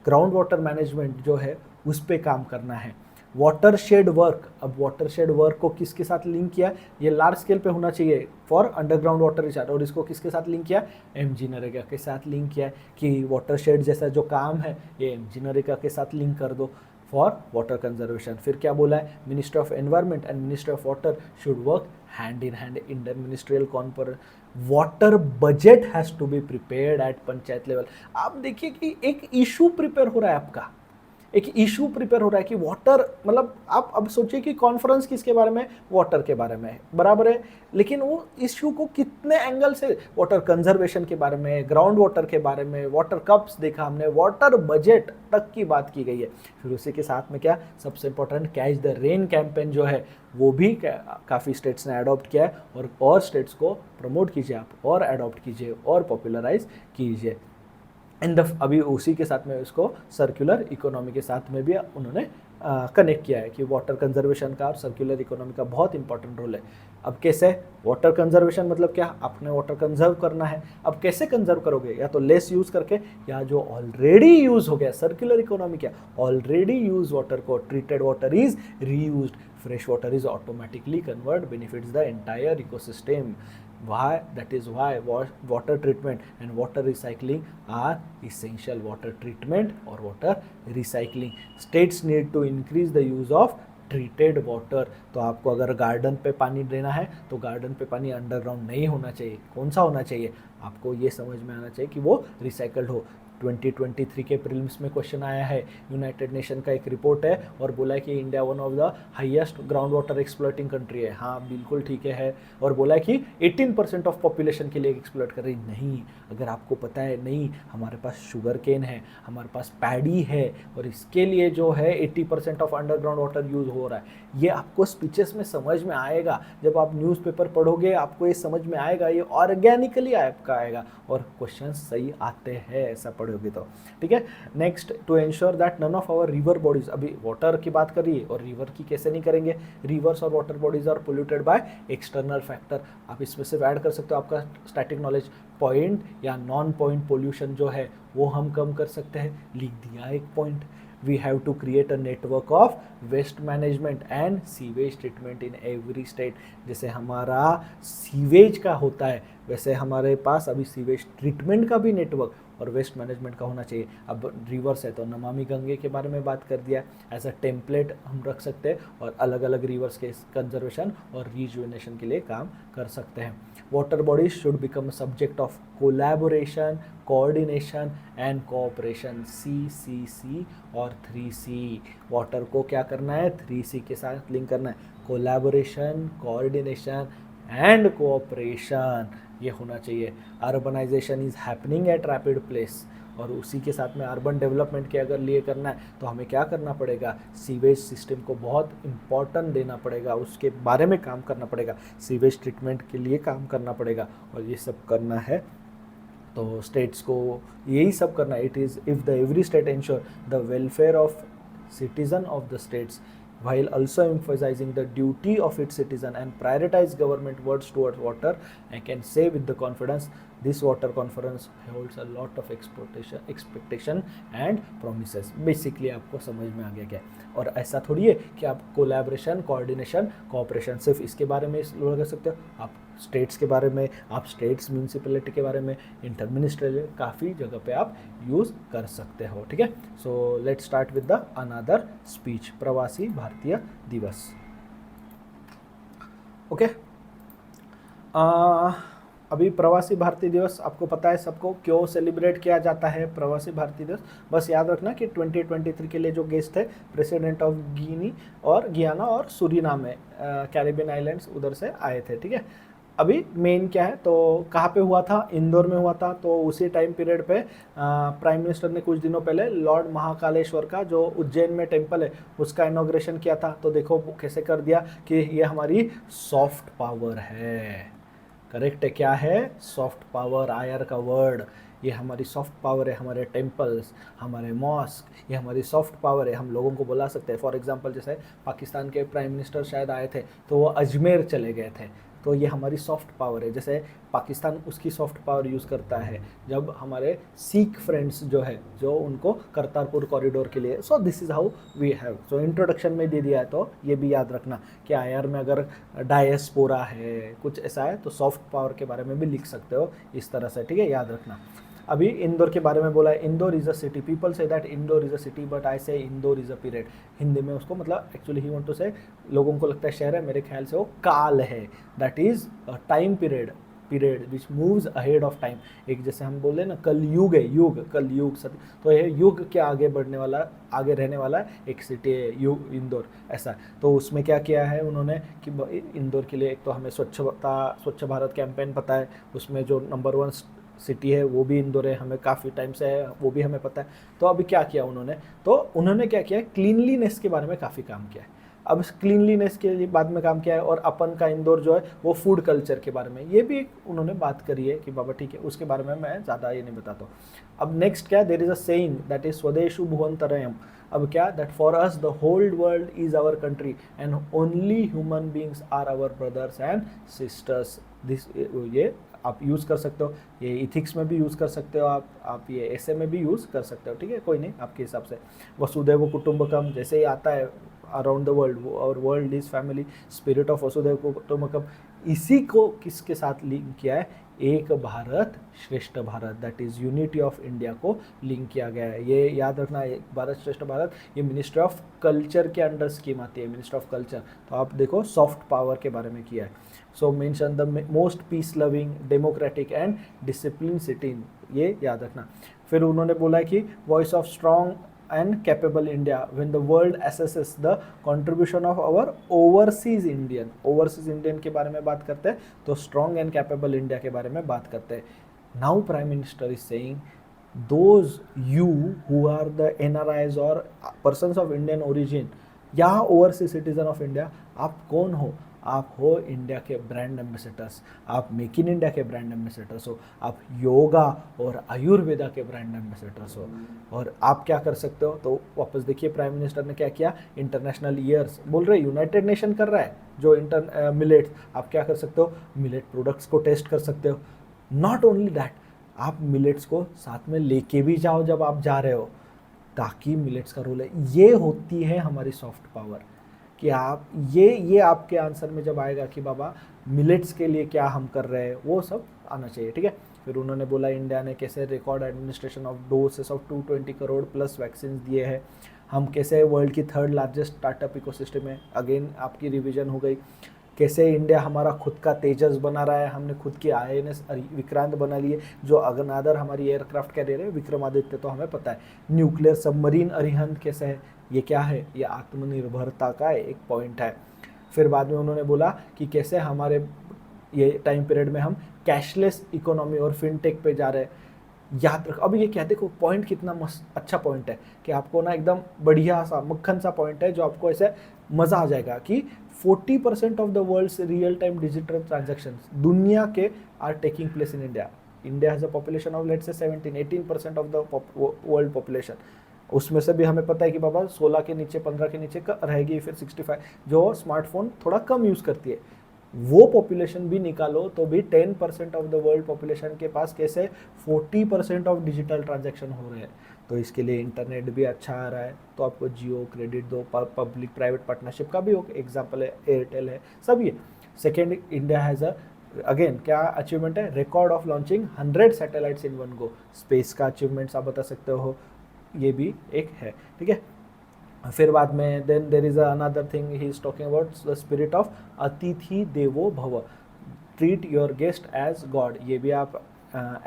ग्राउंड वाटर मैनेजमेंट जो है उस पर काम करना है। वाटर शेड वर्क, अब वाटर शेड वर्क को किसके साथ लिंक किया, ये लार्ज स्केल पे होना चाहिए फॉर अंडरग्राउंड वाटर रिचार्ज, और इसको किसके साथ लिंक किया, MG नरेगा के साथ लिंक किया है कि वाटर शेड जैसा जो काम है ये MG नरेगा के साथ लिंक कर दो फॉर वाटर कंजर्वेशन। फिर क्या बोला है, ministry of environment and ministry of water should work hand in hand inter ministerial conference. Water budget has to be prepared at panchayat level. आप देखिए कि एक इशू प्रिपेयर हो रहा है आपका, एक इशू प्रिपेयर हो रहा है कि वाटर, मतलब आप अब सोचिए कि कॉन्फ्रेंस किसके बारे में, वाटर के बारे में है, बराबर है। लेकिन वो इशू को कितने एंगल से, वाटर कंजर्वेशन के बारे में, ग्राउंड वाटर के बारे में, वाटर कप्स देखा हमने, वाटर बजट तक की बात की गई है। फिर उसी के साथ में क्या, सबसे important catch the rain campaign जो है वो भी काफ़ी स्टेट्स ने अडॉप्ट किया है, और स्टेट्स को प्रमोट कीजिए आप, और अडॉप्ट कीजिए और पॉपुलराइज कीजिए। अभी उसी के साथ में उसको सर्कुलर इकोनॉमी के साथ में भी उन्होंने कनेक्ट किया है कि वाटर कंजर्वेशन का और सर्कुलर इकोनॉमी का बहुत इंपॉर्टेंट रोल है। अब कैसे, वाटर कंजर्वेशन मतलब क्या, आपने वाटर कंजर्व करना है। अब कैसे कंजर्व करोगे, या तो लेस यूज़ करके, या जो ऑलरेडी यूज़ हो गया, सर्कुलर इकोनॉमी क्या, ऑलरेडी यूज वाटर को, treated water is reused, fresh water is automatically convert, benefits the entire ecosystem. Why? That is why water treatment and water recycling are essential. Water treatment or water recycling. States need to increase the use of treated water. तो आपको अगर गार्डन पे पानी देना है तो गार्डन पे पानी अंडरग्राउंड नहीं होना चाहिए। कौन सा होना चाहिए, आपको ये समझ में आना चाहिए कि वो रिसाइकल्ड हो। 2023 के प्रीलिम्स में क्वेश्चन आया है, यूनाइटेड नेशन का एक रिपोर्ट है और बोला है कि India one of the highest ground water exploiting country है। हाँ बिल्कुल ठीक है, और बोला है कि 18% ऑफ पॉपुलेशन के लिए एक्सप्लॉइट कर रही नहीं। अगर आपको पता है नहीं, हमारे पास शुगर केन है, हमारे पास पैडी है, और इसके लिए जो है 80% ऑफ अंडरग्राउंड वाटर यूज हो रहा है। ये आपको स्पीचेस में समझ में आएगा, जब आप न्यूज़पेपर पढ़ोगे आपको ये समझ में आएगा, ये ऑर्गेनिकली आपका आएगा और क्वेश्चन सही आते हैं ऐसा पढ़ोगे तो, ठीक है। Next, to ensure that none of our river bodies, अभी वाटर की बात करिए और रिवर की कैसे नहीं करेंगे, रिवर्स और water bodies are polluted by external factor. आप इसमें सिर्फ ऐड कर सकते हो आपका स्टैटिक नॉलेज, पॉइंट या नॉन पॉइंट पोल्यूशन जो है वो हम कम कर सकते हैं, लिख दिया एक point. We have to create a network of waste management and sewage treatment in every state। जैसे हमारा सीवेज का होता है वैसे हमारे पास अभी सीवेज ट्रीटमेंट का भी नेटवर्क और वेस्ट मैनेजमेंट का होना चाहिए। अब रिवर्स है तो नमामि गंगे के बारे में बात कर दिया, एज अ टेम्पलेट हम रख सकते हैं और अलग अलग रिवर्स के कंजर्वेशन और रिजुवेनेशन के लिए काम कर सकते हैं। Water bodies should become subject of collaboration, coordination and cooperation, CCC और 3C। वाटर को क्या करना है, 3C के साथ लिंक करना है, कोलैबोरेशन, कोऑर्डिनेशन एंड कोऑपरेशन, ये होना चाहिए। Urbanisation is happening at rapid place, और उसी के साथ में अर्बन डेवलपमेंट के अगर लिए करना है तो हमें क्या करना पड़ेगा, सीवेज सिस्टम को बहुत इम्पॉर्टेंट देना पड़ेगा, उसके बारे में काम करना पड़ेगा, सीवेज ट्रीटमेंट के लिए काम करना पड़ेगा, और ये सब करना है तो स्टेट्स को यही सब करना है। It is if the every state ensure the welfare of citizen of the states while also emphasizing the duty of its citizen and prioritize government words towards water, I can say with the confidence this water conference holds a lot of expectation and promises. Basically आपको समझ में आ गया क्या है। और ऐसा थोड़ी है कि आप कोलैबोरेशन, कोऑर्डिनेशन, कोऑपरेशन सिर्फ इसके बारे में एक्सप्लोर कर सकते हो, आप स्टेट्स के बारे में, आप स्टेट्स म्यूनसिपैलिटी के बारे में, इंटरमिनिस्ट्रियल, काफ़ी जगह पे आप यूज़ कर सकते हो। ठीक है, so let's start with the another speech, प्रवासी भारतीय दिवस। ओके, अभी प्रवासी भारतीय दिवस आपको पता है सबको क्यों सेलिब्रेट किया जाता है प्रवासी भारतीय दिवस। बस याद रखना कि 2023 के लिए जो गेस्ट थे प्रेसिडेंट ऑफ गियाना और सूरीनाम में, कैरिबियन आइलैंड्स उधर से आए थे। ठीक है, अभी मेन क्या है तो कहाँ पे हुआ था, इंदौर में हुआ था। तो उसी टाइम पीरियड पे प्राइम मिनिस्टर ने कुछ दिनों पहले लॉर्ड महाकालेश्वर का जो उज्जैन में टेम्पल है उसका इनॉग्रेशन किया था। तो देखो कैसे कर दिया कि ये हमारी सॉफ्ट पावर है। करेक्ट है, क्या है, सॉफ्ट पावर, आयर का वर्ड, ये हमारी सॉफ्ट पावर है। हमारे टेम्पल्स, हमारे मॉस्क, ये हमारी सॉफ्ट पावर है। हम लोगों को बुला सकते हैं। फॉर एग्जांपल जैसे पाकिस्तान के प्राइम मिनिस्टर शायद आए थे तो वो अजमेर चले गए थे, तो ये हमारी सॉफ्ट पावर है। जैसे पाकिस्तान उसकी सॉफ्ट पावर यूज़ करता है जब हमारे सिख फ्रेंड्स जो है, जो उनको करतारपुर कॉरिडोर के लिए, so this is how we have. So introduction में दे दिया है, तो ये भी याद रखना कि आयर में अगर डायस्पोरा है, कुछ ऐसा है, तो सॉफ्ट पावर के बारे में भी लिख सकते हो इस तरह से। ठीक है, याद रखना। अभी इंदौर के बारे में बोला है, Indore is a city, people say that Indore is a city but I say Indore is a period. Hindi में उसको मतलब एक्चुअली ही वांट टू से, लोगों को लगता है शहर है, मेरे ख्याल से वो काल है, that is a time period which moves ahead of time. एक जैसे हम बोले ना कल युग है, युग, कल युग सत्य, तो ये युग के आगे बढ़ने वाला, आगे रहने वाला एक सिटी है युग, इंदौर, ऐसा। तो उसमें क्या किया है उन्होंने कि इंदौर के लिए एक तो हमें स्वच्छ भारत कैंपेन पता है, उसमें जो नंबर 1 सिटी है वो भी इंदौर है, हमें काफ़ी टाइम से है, वो भी हमें पता है। तो अभी क्या किया उन्होंने, तो उन्होंने क्या किया, क्लीनलीनेस के बारे में काफ़ी काम किया है। अब क्लीनलीनेस के लिए बाद में काम किया है। और अपन का इंदौर जो है वो फूड कल्चर के बारे में ये भी उन्होंने बात करी है कि बाबा ठीक है, उसके बारे में मैं ज़्यादा ये नहीं बताता हूँ। अब नेक्स्ट क्या, there is a saying that is स्वदेशु भुवनतरयम। अब क्या, that for us the whole world is our country and only human beings are our brothers and sisters. This, ये आप यूज़ कर सकते हो, ये इथिक्स में भी यूज़ कर सकते हो, आप ये ऐसे में भी यूज़ कर सकते हो। ठीक है, कोई नहीं, आपके हिसाब से। वसुधैव कुटुंबकम जैसे ही आता है अराउंड द वर्ल्ड, और world is family, spirit of वसुधैव कुटुंबकम, इसी को किसके साथ लिंक किया है, एक भारत श्रेष्ठ Bharat, that is unity of India को लिंक किया गया है। ये याद रखना, एक भारत श्रेष्ठ भारत, ये मिनिस्ट्री ऑफ कल्चर के अंडर स्कीम आती है, मिनिस्ट्री ऑफ कल्चर। तो आप देखो सॉफ्ट पावर के बारे में किया है। So mention the most peace loving, democratic and discipline city, ये याद रखना। फिर उन्होंने बोला कि voice of strong and capable India when the world assesses the contribution of our overseas Indian के बारे में बात करते हैं, तो strong and capable India के बारे में बात करते हैं। Now Prime Minister is saying those you who are the NRIs or persons of Indian origin या overseas citizen of India, आप कौन हो, आप हो इंडिया के ब्रांड एम्बेसडर्स, आप मेक इन इंडिया के ब्रांड एम्बेसडर्स हो, आप योगा और आयुर्वेदा के ब्रांड एम्बेसडर्स हो। और आप क्या कर सकते हो, तो वापस देखिए प्राइम मिनिस्टर ने क्या किया, इंटरनेशनल ईयर्स बोल रहे, यूनाइटेड नेशन कर रहा है जो मिलेट्स, आप क्या कर सकते हो, मिलेट प्रोडक्ट्स को टेस्ट कर सकते हो। नॉट ओनली दैट, आप मिलेट्स को साथ में लेके भी जाओ जब आप जा रहे हो, ताकि मिलेट्स का रोल है। ये होती है हमारी सॉफ्ट पावर कि आप ये आपके आंसर में जब आएगा कि बाबा मिलेट्स के लिए क्या हम कर रहे हैं, वो सब आना चाहिए। ठीक है, फिर उन्होंने बोला इंडिया ने कैसे record administration of doses of 220 crore plus vaccine दिए हैं, हम कैसे वर्ल्ड की 3rd लार्जेस्ट स्टार्टअप इकोसिस्टम है, अगेन आपकी रिवीजन हो गई। कैसे इंडिया हमारा खुद का तेजस बना रहा है, हमने खुद की INS विक्रांत बना लिए, जो अगनादर हमारी एयरक्राफ्ट कैरियर है, विक्रमादित्य तो हमें पता है। न्यूक्लियर सबमरीन अरिहंत कैसे है, ये क्या है, ये आत्मनिर्भरता का एक पॉइंट है। फिर बाद में उन्होंने बोला कि कैसे हमारे ये टाइम पीरियड में हम कैशलेस इकोनॉमी और फिनटेक पे जा रहे हैं। याद रखो, अब ये क्या, देखो पॉइंट कितना मस्त अच्छा पॉइंट है कि आपको ना एकदम बढ़िया सा मक्खन सा पॉइंट है, जो आपको ऐसे मज़ा आ जाएगा कि 40% of the world's real time digital transactions दुनिया के are taking place in India. India has a population of let's say 18% of the world population, उसमें से भी हमें पता है कि बाबा 16 के नीचे 15 के नीचे रहेगी, फिर 65 जो स्मार्टफोन थोड़ा कम यूज़ करती है। वो पॉपुलेशन भी निकालो तो भी 10% ऑफ द वर्ल्ड पॉपुलेशन के पास कैसे 40% ऑफ डिजिटल ट्रांजैक्शन हो रहे हैं। तो इसके लिए इंटरनेट भी अच्छा आ रहा है, तो आपको जियो क्रेडिट दो, पब्लिक प्राइवेट पार्टनरशिप का भी एग्जाम्पल है, एयरटेल है, सब ये। Second, India has a again क्या अचीवमेंट है, record of launching 100 satellites in one go, space का अचीवमेंट्स आप बता सकते हो, ये भी एक है, ठीक है। फिर बाद में then there is another thing he is talking about the spirit of अतिथि देवो भव, treat your guest as god. ये भी आप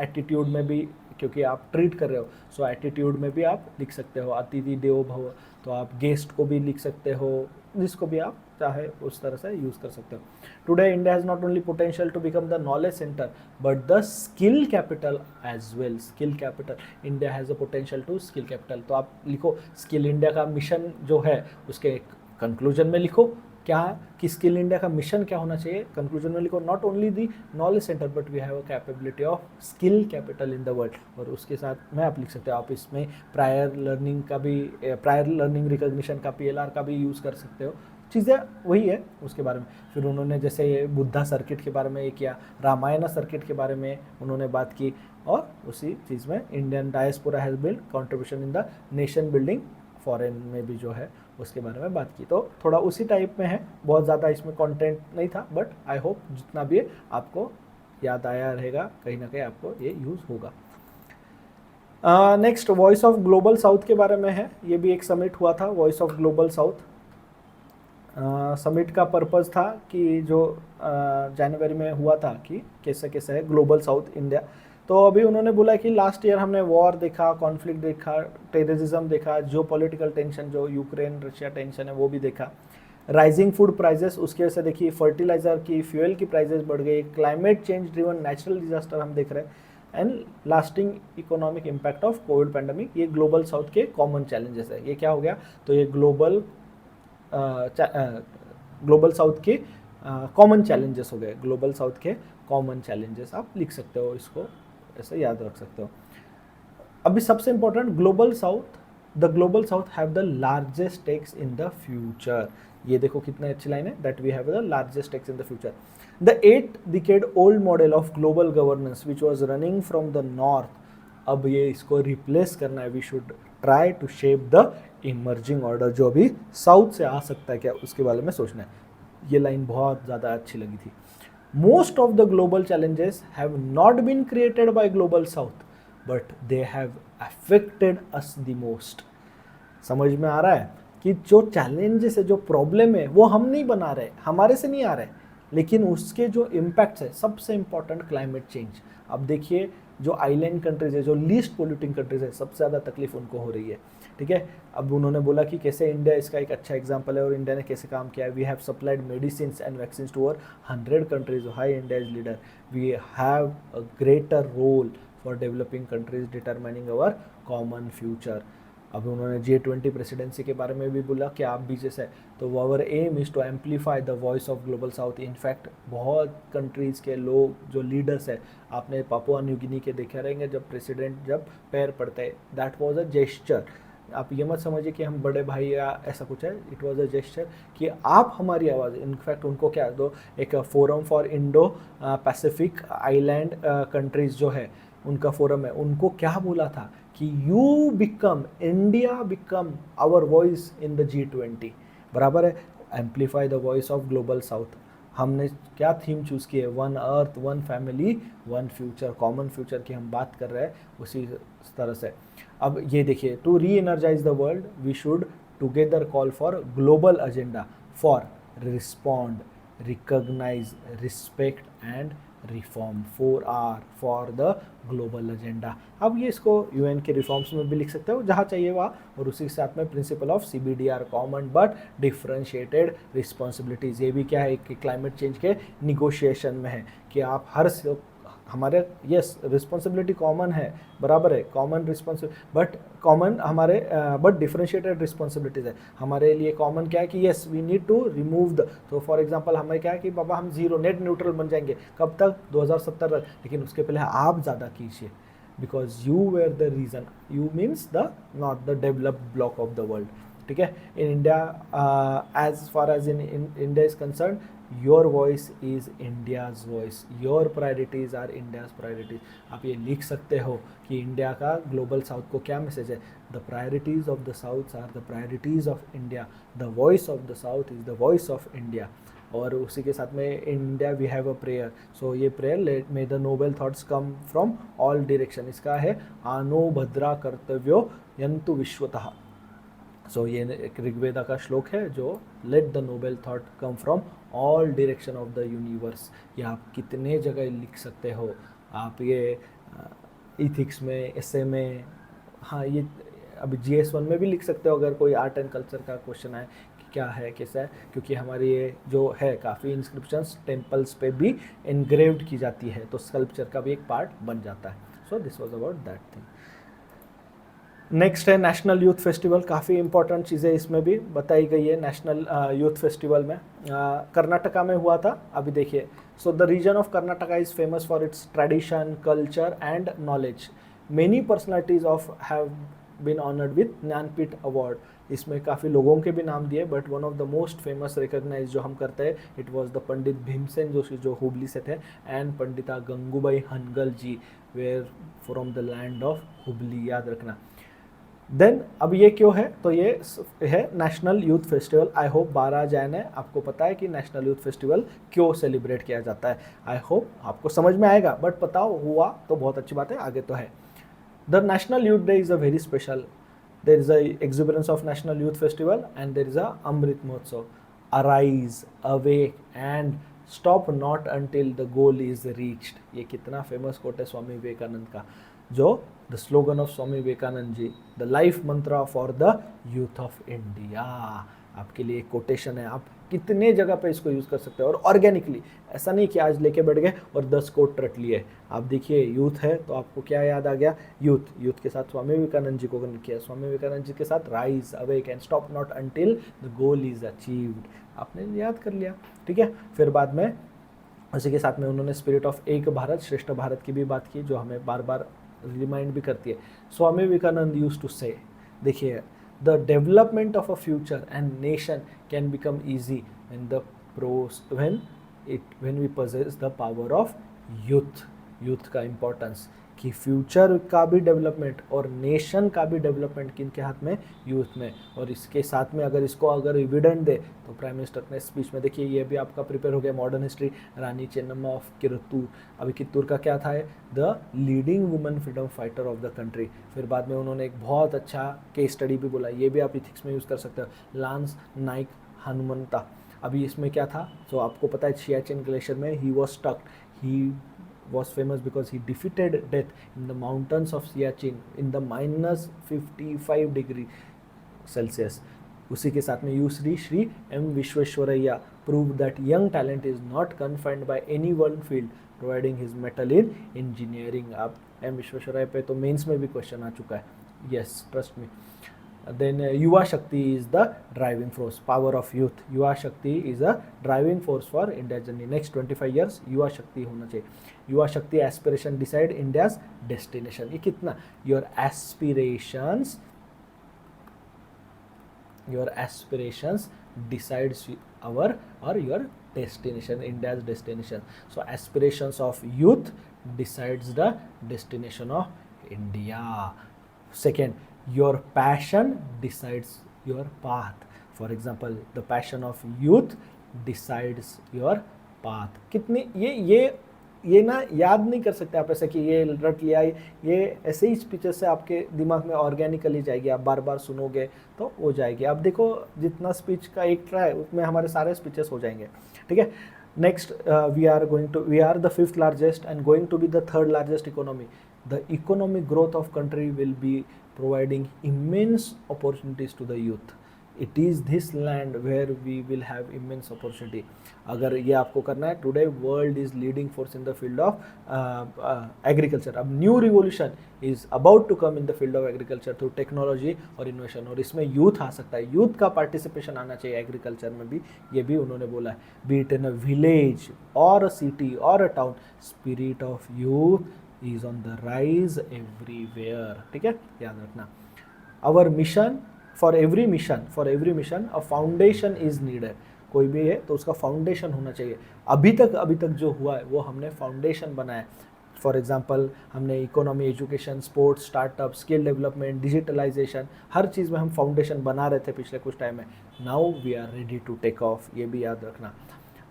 एटीट्यूड में भी, क्योंकि आप ट्रीट कर रहे हो, सो एटीट्यूड में भी आप लिख सकते हो अतिथि देवो भव। तो आप गेस्ट को भी लिख सकते हो, जिसको भी आप चाहे उस तरह से यूज़ कर सकते हो। Today India has not only potential to become the knowledge centre but the skill capital as well. Skill capital, India has a potential to skill capital. तो आप लिखो स्किल इंडिया का मिशन जो है उसके कंक्लूजन में लिखो क्या कि स्किल इंडिया का मिशन क्या होना चाहिए, कंक्लूजन में लिखो not only the knowledge centre but we have a capability of skill capital in the world. और उसके साथ में आप लिख सकते हो, आप इसमें प्रायर लर्निंग का भी, प्रायर लर्निंग रिकॉग्निशन का, PLR का भी यूज़ कर सकते हो, चीज़ें वही है उसके बारे में। फिर उन्होंने जैसे बुद्धा सर्किट के बारे में ये किया, रामायण सर्किट के बारे में उन्होंने बात की, और उसी चीज़ में Indian diaspora has build contribution in the nation building, foreign में भी जो है उसके बारे में बात की। तो थोड़ा उसी टाइप में है, बहुत ज़्यादा इसमें कंटेंट नहीं था, बट आई होप जितना भी है आपको याद आया रहेगा, कहीं ना कहीं आपको ये यूज़ होगा। Next voice of global south के बारे में है, ये भी एक समिट हुआ था, voice of global south. Summit का पर्पज़ था कि जो जनवरी में हुआ था कि कैसे कैसे है ग्लोबल साउथ इंडिया। तो अभी उन्होंने बोला कि लास्ट ईयर हमने वॉर देखा, कॉन्फ्लिक्ट देखा, टेररिज्म देखा, जो पॉलिटिकल टेंशन, जो यूक्रेन रशिया टेंशन है वो भी देखा, राइजिंग फूड प्राइजेस, उसकी वजह से देखिए फर्टिलाइजर की, फ्यूल की प्राइजेस बढ़ गई, climate change driven natural disaster हम देख रहे हैं, and lasting economic impact of Covid pandemic. ये ग्लोबल साउथ के कॉमन चैलेंजेस है। ये क्या हो गया, तो ये ग्लोबल साउथ के कॉमन चैलेंजेस हो गए, ग्लोबल साउथ के कॉमन चैलेंजेस आप लिख सकते हो, इसको ऐसे याद रख सकते हो। अभी सबसे important, global south, the global south have the largest stakes in the future. ये देखो कितने अच्छी लाइन है, that we have the largest stakes in the future. The 8 decade old model of global governance which was running from the north, अब ये इसको रिप्लेस करना है। We should try to shape the emerging order, जो भी साउथ से आ सकता है क्या उसके बारे में सोचना है। ये लाइन बहुत ज़्यादा अच्छी लगी थी। Most of the global challenges have not been created by global south but they have affected us the most. समझ में आ रहा है कि जो चैलेंजेस है, जो प्रॉब्लम है, वो हम नहीं बना रहे, हमारे से नहीं आ रहे, लेकिन उसके जो इम्पैक्ट्स है, सबसे इंपॉर्टेंट क्लाइमेट चेंज। अब देखिए जो आइलैंड कंट्रीज है, जो लीस्ट पोल्यूटिंग कंट्रीज है, सबसे ज़्यादा तकलीफ उनको हो रही है, ठीक है। अब उन्होंने बोला कि कैसे इंडिया इसका एक अच्छा एग्जांपल है और इंडिया ने कैसे काम किया है। We have supplied medicine and vaccine to over 100 countries, high India is leader, we have a greater role for developing countries determining our common future. अभी उन्होंने G20 प्रेसिडेंसी के बारे में भी बोला कि आप भी जैसे, तो our aim is to amplify the voice of global south. In fact बहुत कंट्रीज़ के लोग जो लीडर्स है, आपने पापुआ न्यू गिनी के देखे रहेंगे, जब प्रेसिडेंट जब पैर पड़ते हैं, दैट वाज अ जेस्चर। आप ये मत समझिए कि हम बड़े भाई या ऐसा कुछ है, इट वाज अ जेस्चर कि आप हमारी आवाज़। इनफैक्ट उनको क्या दो, एक forum for Indo Pacific island countries जो है उनका फोरम है, उनको क्या बोला था कि you become, India become our voice in the G20, बराबर है, amplify the voice of global south. हमने क्या थीम चूज़ की है, one earth, one family, one future, common future की हम बात कर रहे हैं उसी तरह से। अब ये देखिए, to reenergise the world we should together call for global agenda for respond, recognise, respect and reform, 4R for the global agenda. अब ये इसको UN के रिफॉर्म्स में भी लिख सकते हो जहाँ चाहिए वहाँ, और उसी के साथ में principle of CBDR, common but differentiated responsibilities. ये भी क्या है कि क्लाइमेट चेंज के निगोशिएशन में है कि आप हर हमारे, यस रिस्पॉन्सिबिलिटी कॉमन है, बराबर है, कॉमन रिस्पॉन्सिबिलिटी बट कॉमन हमारे बट डिफरेंशिएटेड रिस्पॉन्सिबिलिटीज़ है। हमारे लिए कॉमन क्या है कि yes we need to remove the, तो फॉर एग्जांपल हमें क्या है कि बाबा हम जीरो नेट न्यूट्रल बन जाएंगे, कब तक, 2070 तक, लेकिन उसके पहले आप ज़्यादा कीजिए, because you were the reason, you means the not the developed block of the world, ठीक है। In India, as far as in India is concern, your voice is India's voice, your priorities are India's priorities. आप ये लिख सकते हो कि इंडिया का ग्लोबल साउथ को क्या मैसेज है, the priorities of the south are the priorities of India, the voice of the south is the voice of India. और उसी के साथ में India we have a prayer, so ये prayer may the noble thoughts come from all direction, इसका है आनो भद्रा कर्तव्यो यंतु विश्वतः। सो ये एक ऋग्वेदा का श्लोक है जो let the noble thought come from all direction of the universe. ये आप कितने जगह लिख सकते हो, आप ये इथिक्स में, एसे में, हाँ ये अभी GS1 में भी लिख सकते हो अगर कोई आर्ट एंड कल्चर का क्वेश्चन है कि क्या है कैसा है, क्योंकि हमारी ये जो है काफ़ी इंस्क्रिप्शंस टेम्पल्स पे भी इनग्रेव्ड की जाती है, तो स्कल्पचर का भी एक पार्ट बन जाता है। So this was about that thing. Next है नेशनल यूथ फेस्टिवल, काफ़ी इंपॉर्टेंट चीज़ें इसमें भी बताई गई है। नेशनल यूथ फेस्टिवल में कर्नाटका में हुआ था, अभी देखिए। So the region of Karnataka is famous for its tradition, culture and knowledge. Many personalities of have been honoured with Jnanpith award. इसमें काफ़ी लोगों के भी नाम दिए, but one of the most famous recognise जो हम करते हैं it was the Pandit Bhimsen Joshi जो हुबली से थे, and Pandita Gangubai Hangal ji were from the land of Hubli, याद रखना। देन अब ये क्यों है, तो ये है national youth festival. I hope 12 Jain है, आपको पता है कि नेशनल यूथ फेस्टिवल क्यों सेलिब्रेट किया जाता है। आई होप आपको समझ में आएगा, बट पता हुआ तो बहुत अच्छी बात है, आगे तो है। The national youth day is a very special. There is a exhibitions of national youth festival and there is a Amrit Mahotsav. Arise, awake and stop not until the goal is reached. ये कितना फेमस कोट है स्वामी विवेकानंद का, जो the slogan of Swami Vivekananda ji, the life mantra for the youth of India. आपके लिए कोटेशन है, आप कितने जगह पे इसको यूज़ कर सकते हो, और ऑर्गेनिकली। ऐसा नहीं कि आज लेके बैठ गए और 10 कोट रट लिए। आप देखिए यूथ है तो आपको क्या याद आ गया, यूथ के साथ स्वामी विवेकानंद जी को कनेक्ट किया, स्वामी विवेकानंद जी के साथ rise, awake and stop not until the goal is achieved, आपने याद कर लिया, ठीक है। फिर बाद में उसी के साथ में उन्होंने स्पिरिट ऑफ एक भारत श्रेष्ठ भारत की भी बात की, जो हमें बार बार रिमाइंड भी करती है। स्वामी विवेकानंद यूज्ड टू से, देखिए, the development of a future and nation can become easy when we possess the power of youth का इम्पोर्टेंस, कि फ्यूचर का भी डेवलपमेंट और नेशन का भी डेवलपमेंट किनके हाथ में, यूथ में। और इसके साथ में अगर एविडेंट दे तो प्राइम मिनिस्टर ने स्पीच में, देखिए ये भी आपका प्रिपेयर हो गया, modern history, Rani Chennamma of Kittur. अभी कित्तूर का क्या था, the leading women freedom fighter of the country. फिर बाद में उन्होंने एक बहुत अच्छा केस स्टडी भी बोला, ये भी आप इथिक्स में यूज़ कर सकते हो, लांस नाइक हनुमंता। अभी इसमें क्या था, तो आपको पता है सियाचिन ग्लेशियर में he was stuck, he was famous because he defeated death in the mountains of Siachen in the -55 degree Celsius. उसी के साथ में Shri M Visvesvaraya proved that young talent is not confined by any one field, providing his metal in engineering. आप एम विश्वेश्वरैया पे तो मेंस में भी क्वेश्चन आ चुका है, yes trust me. Then Yuva Shakti is the driving force, power of youth. Yuva Shakti is a driving force for India's journey. Next 25 years Yuva Shakti होना चाहिए. Yuva Shakti aspiration decide India's destination. ये कितना, your aspirations decides our or your destination, India's destination. So aspirations of youth decides the destination of India. Second, your passion decides your path. For example, the passion of youth decides your path. कितनी ये ना याद नहीं कर सकते आप ऐसे कि ये रट लिया, ये ऐसे ही स्पीचेस से आपके दिमाग में ऑर्गेनिकली जाएगी, आप बार बार सुनोगे तो हो जाएगी। अब देखो जितना स्पीच का एक ट्राई है उसमें हमारे सारे स्पीचेस हो जाएंगे, ठीक है। Next we are the 5th largest and going to be the 3rd largest economy. The economic growth of country will be providing immense opportunities to the youth. It is this land where we will have immense opportunity. अगर ये आपको करना है, today world is leading force in the field of agriculture. अब new revolution is about to come in the field of agriculture through technology और innovation, और इसमें youth आ सकता है, youth का participation आना चाहिए agriculture में भी, ये भी उन्होंने बोला है. Be it in a village or a city or a town, spirit of youth is on the rise everywhere, ठीक है, याद रखना. Our mission, for every mission a foundation is needed. कोई भी है तो उसका फाउंडेशन होना चाहिए। अभी तक जो हुआ है वो हमने फाउंडेशन बनाया। फॉर एग्जांपल हमने economy, education, sports, startup, skill development, digitalization, हर चीज़ में हम फाउंडेशन बना रहे थे पिछले कुछ टाइम में। Now we are ready to take off, ये भी याद रखना।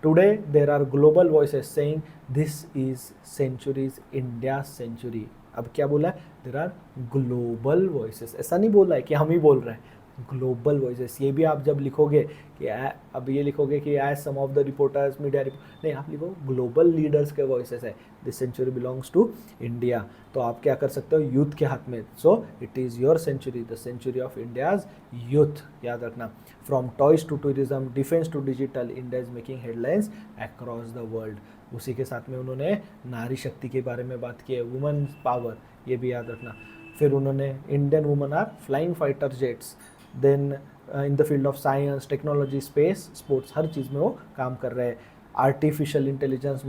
Today there are global voices saying this is century's India century. अब क्या बोला है? देर आर ग्लोबल वॉइसेस, ऐसा नहीं बोला है कि हम ही बोल रहे हैं, ग्लोबल वॉइसेस। ये भी आप जब लिखोगे कि अब ये लिखोगे कि as some of the reporters, media नहीं, आप लिखो ग्लोबल लीडर्स के वॉइसेस है, this century belongs to India. तो आप क्या कर सकते हो? यूथ के हाथ में। So it is your century, the century of India's youth, याद रखना। From toys to tourism, defence to digital, India is making headlines across the world. उसी के साथ में उन्होंने नारी शक्ति के बारे में बात की है, वुमेन पावर, ये भी याद रखना। फिर उन्होंने Indian women are flying fighter jets, then in the field of science, technology, space, sports, हर चीज़ में वो काम कर रहे हैं। Artificial intelligence,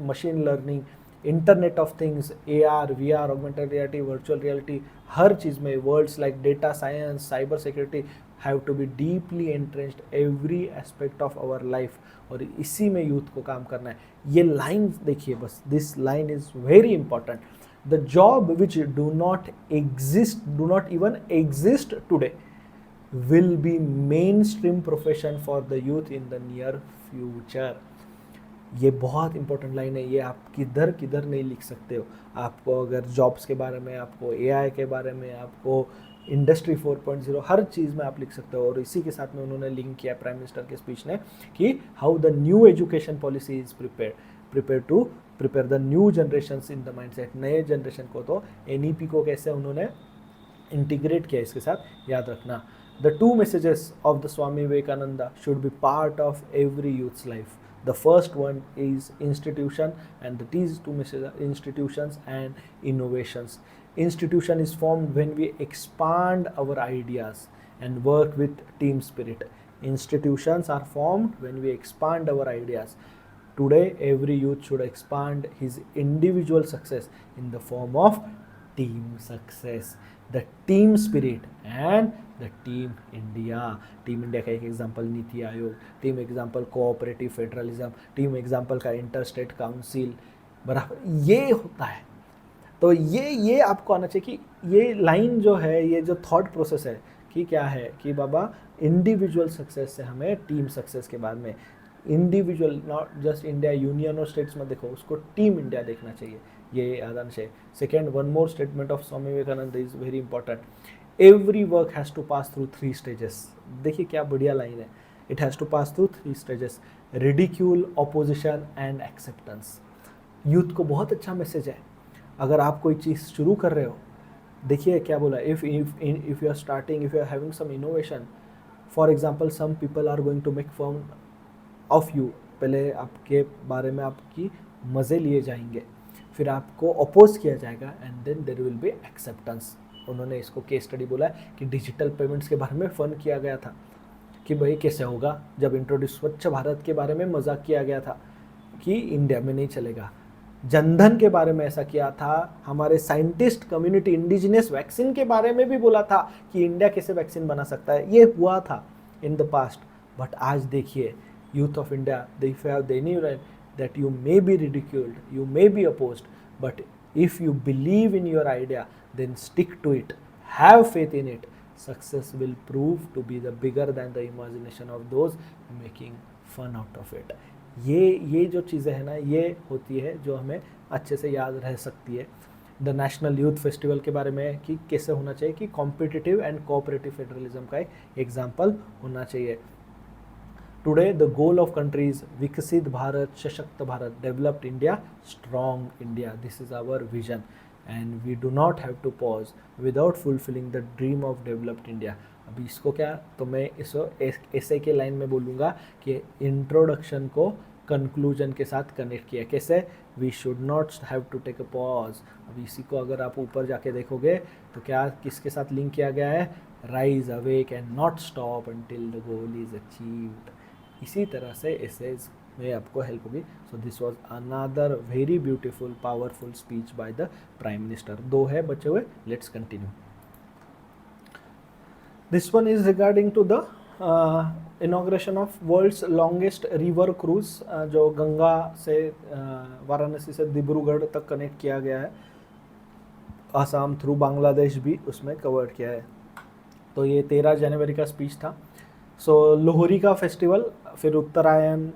machine learning, internet of things, AR, VR, augmented reality, virtual reality, हर चीज़ में words like data science, cyber security have to be deeply entrenched every aspect of our life. और इसी में यूथ को काम करना है। ये लाइन देखिए बस, this line is very important. The job which do not even exist today will be mainstream profession for the youth in the near future। ये बहुत इंपॉर्टेंट लाइन है, ये आप किधर नहीं लिख सकते हो। आपको अगर जॉब्स के बारे में, आपको AI के बारे में, आपको इंडस्ट्री 4.0, हर चीज़ में आप लिख सकते हो। और इसी के साथ में उन्होंने लिंक किया प्राइम मिनिस्टर के स्पीच ने कि how the new education policy is prepare the new generations in the mindset. नए जनरेशन को तो NEP को कैसे उन्होंने इंटीग्रेट किया, इसके साथ याद रखना। The two messages of the Swami Vivekananda should be part of every youth's life. The first one is institution, and these two messages are institutions and innovations. Institution is formed when we expand our ideas and work with team spirit. Institutions are formed when we expand our ideas. Today, every youth should expand his individual success in the form of team success, the team spirit and the team India. Team India का एक example NITI Aayog, team example cooperative federalism, team example का इंटर स्टेट काउंसिल, बराबर ये होता है। तो ये आपको आना चाहिए कि ये लाइन जो है, ये जो थॉट प्रोसेस है कि क्या है कि बाबा इंडिविजुअल सक्सेस से हमें टीम सक्सेस के बाद में, individual not just India, union और स्टेट्स में देखो, उसको टीम इंडिया देखना चाहिए, ये याद आना चाहिए। Second, one more statement of Swami Vivekananda is very important. Every work has to pass through 3 stages. देखिए क्या बढ़िया लाइन है, it has to pass through 3 stages, ridicule, opposition and acceptance. Youth को बहुत अच्छा मैसेज है। अगर आप कोई चीज़ शुरू कर रहे हो, देखिए क्या बोला, if you are starting, if you are having some innovation, for example some people are going to make fun of you. पहले आपके बारे में आपकी मज़े लिए जाएंगे, फिर आपको अपोज किया जाएगा, and then there will be acceptance. उन्होंने इसको केस स्टडी बोला है कि डिजिटल पेमेंट्स के बारे में फ़न किया गया था कि भाई कैसे होगा, जब इंट्रोड्यूस स्वच्छ भारत के बारे में मजाक किया गया था कि इंडिया में नहीं चलेगा। जनधन के बारे में ऐसा किया था। हमारे साइंटिस्ट कम्युनिटी इंडिजिनस वैक्सीन के बारे में भी बोला था कि इंडिया कैसे वैक्सीन बना सकता है, ये हुआ था इन द पास्ट। बट आज देखिए, youth of India, they knew that you may be ridiculed, you may be opposed, but if you believe in your idea, then stick to it, have faith in it. Success will prove to be the bigger than the imagination of those making fun out of it. ये जो चीज़ें हैं ना, ये होती है जो हमें अच्छे से याद रह सकती है। द नेशनल यूथ फेस्टिवल के बारे में कि कैसे होना चाहिए कि कॉम्पिटिटिव एंड कोऑपरेटिव फेडरलिज्म का एक एग्जाम्पल होना चाहिए। Today, the goal of country is Viksit Bharat, Shashakt Bharat, developed India, strong India. This is our vision, and we do not have to pause without fulfilling the dream of developed India. अभी इसको क्या, तो मैं इसको ऐसे के लाइन में बोलूँगा कि इंट्रोडक्शन को कंक्लूजन के साथ कनेक्ट किया। कैसे? We should not have to take a pause. अभी इसी को अगर आप ऊपर जाके देखोगे तो क्या किसके साथ लिंक किया गया है? Rise awake and not stop until the goal is achieved. इसी तरह से एसेज में आपको हेल्प होगी। So this was another very beautiful powerful speech by the prime minister. 2 है बचे हुए, let's continue. This one is regarding to the inauguration of world's longest river cruise, जो गंगा से वाराणसी से डिब्रूगढ़ तक कनेक्ट किया गया है, आसाम थ्रू बांग्लादेश भी उसमें कवर किया है। तो ये 13 जनवरी का स्पीच था। सो लोहरी का फेस्टिवल, फिर उत्तरायण,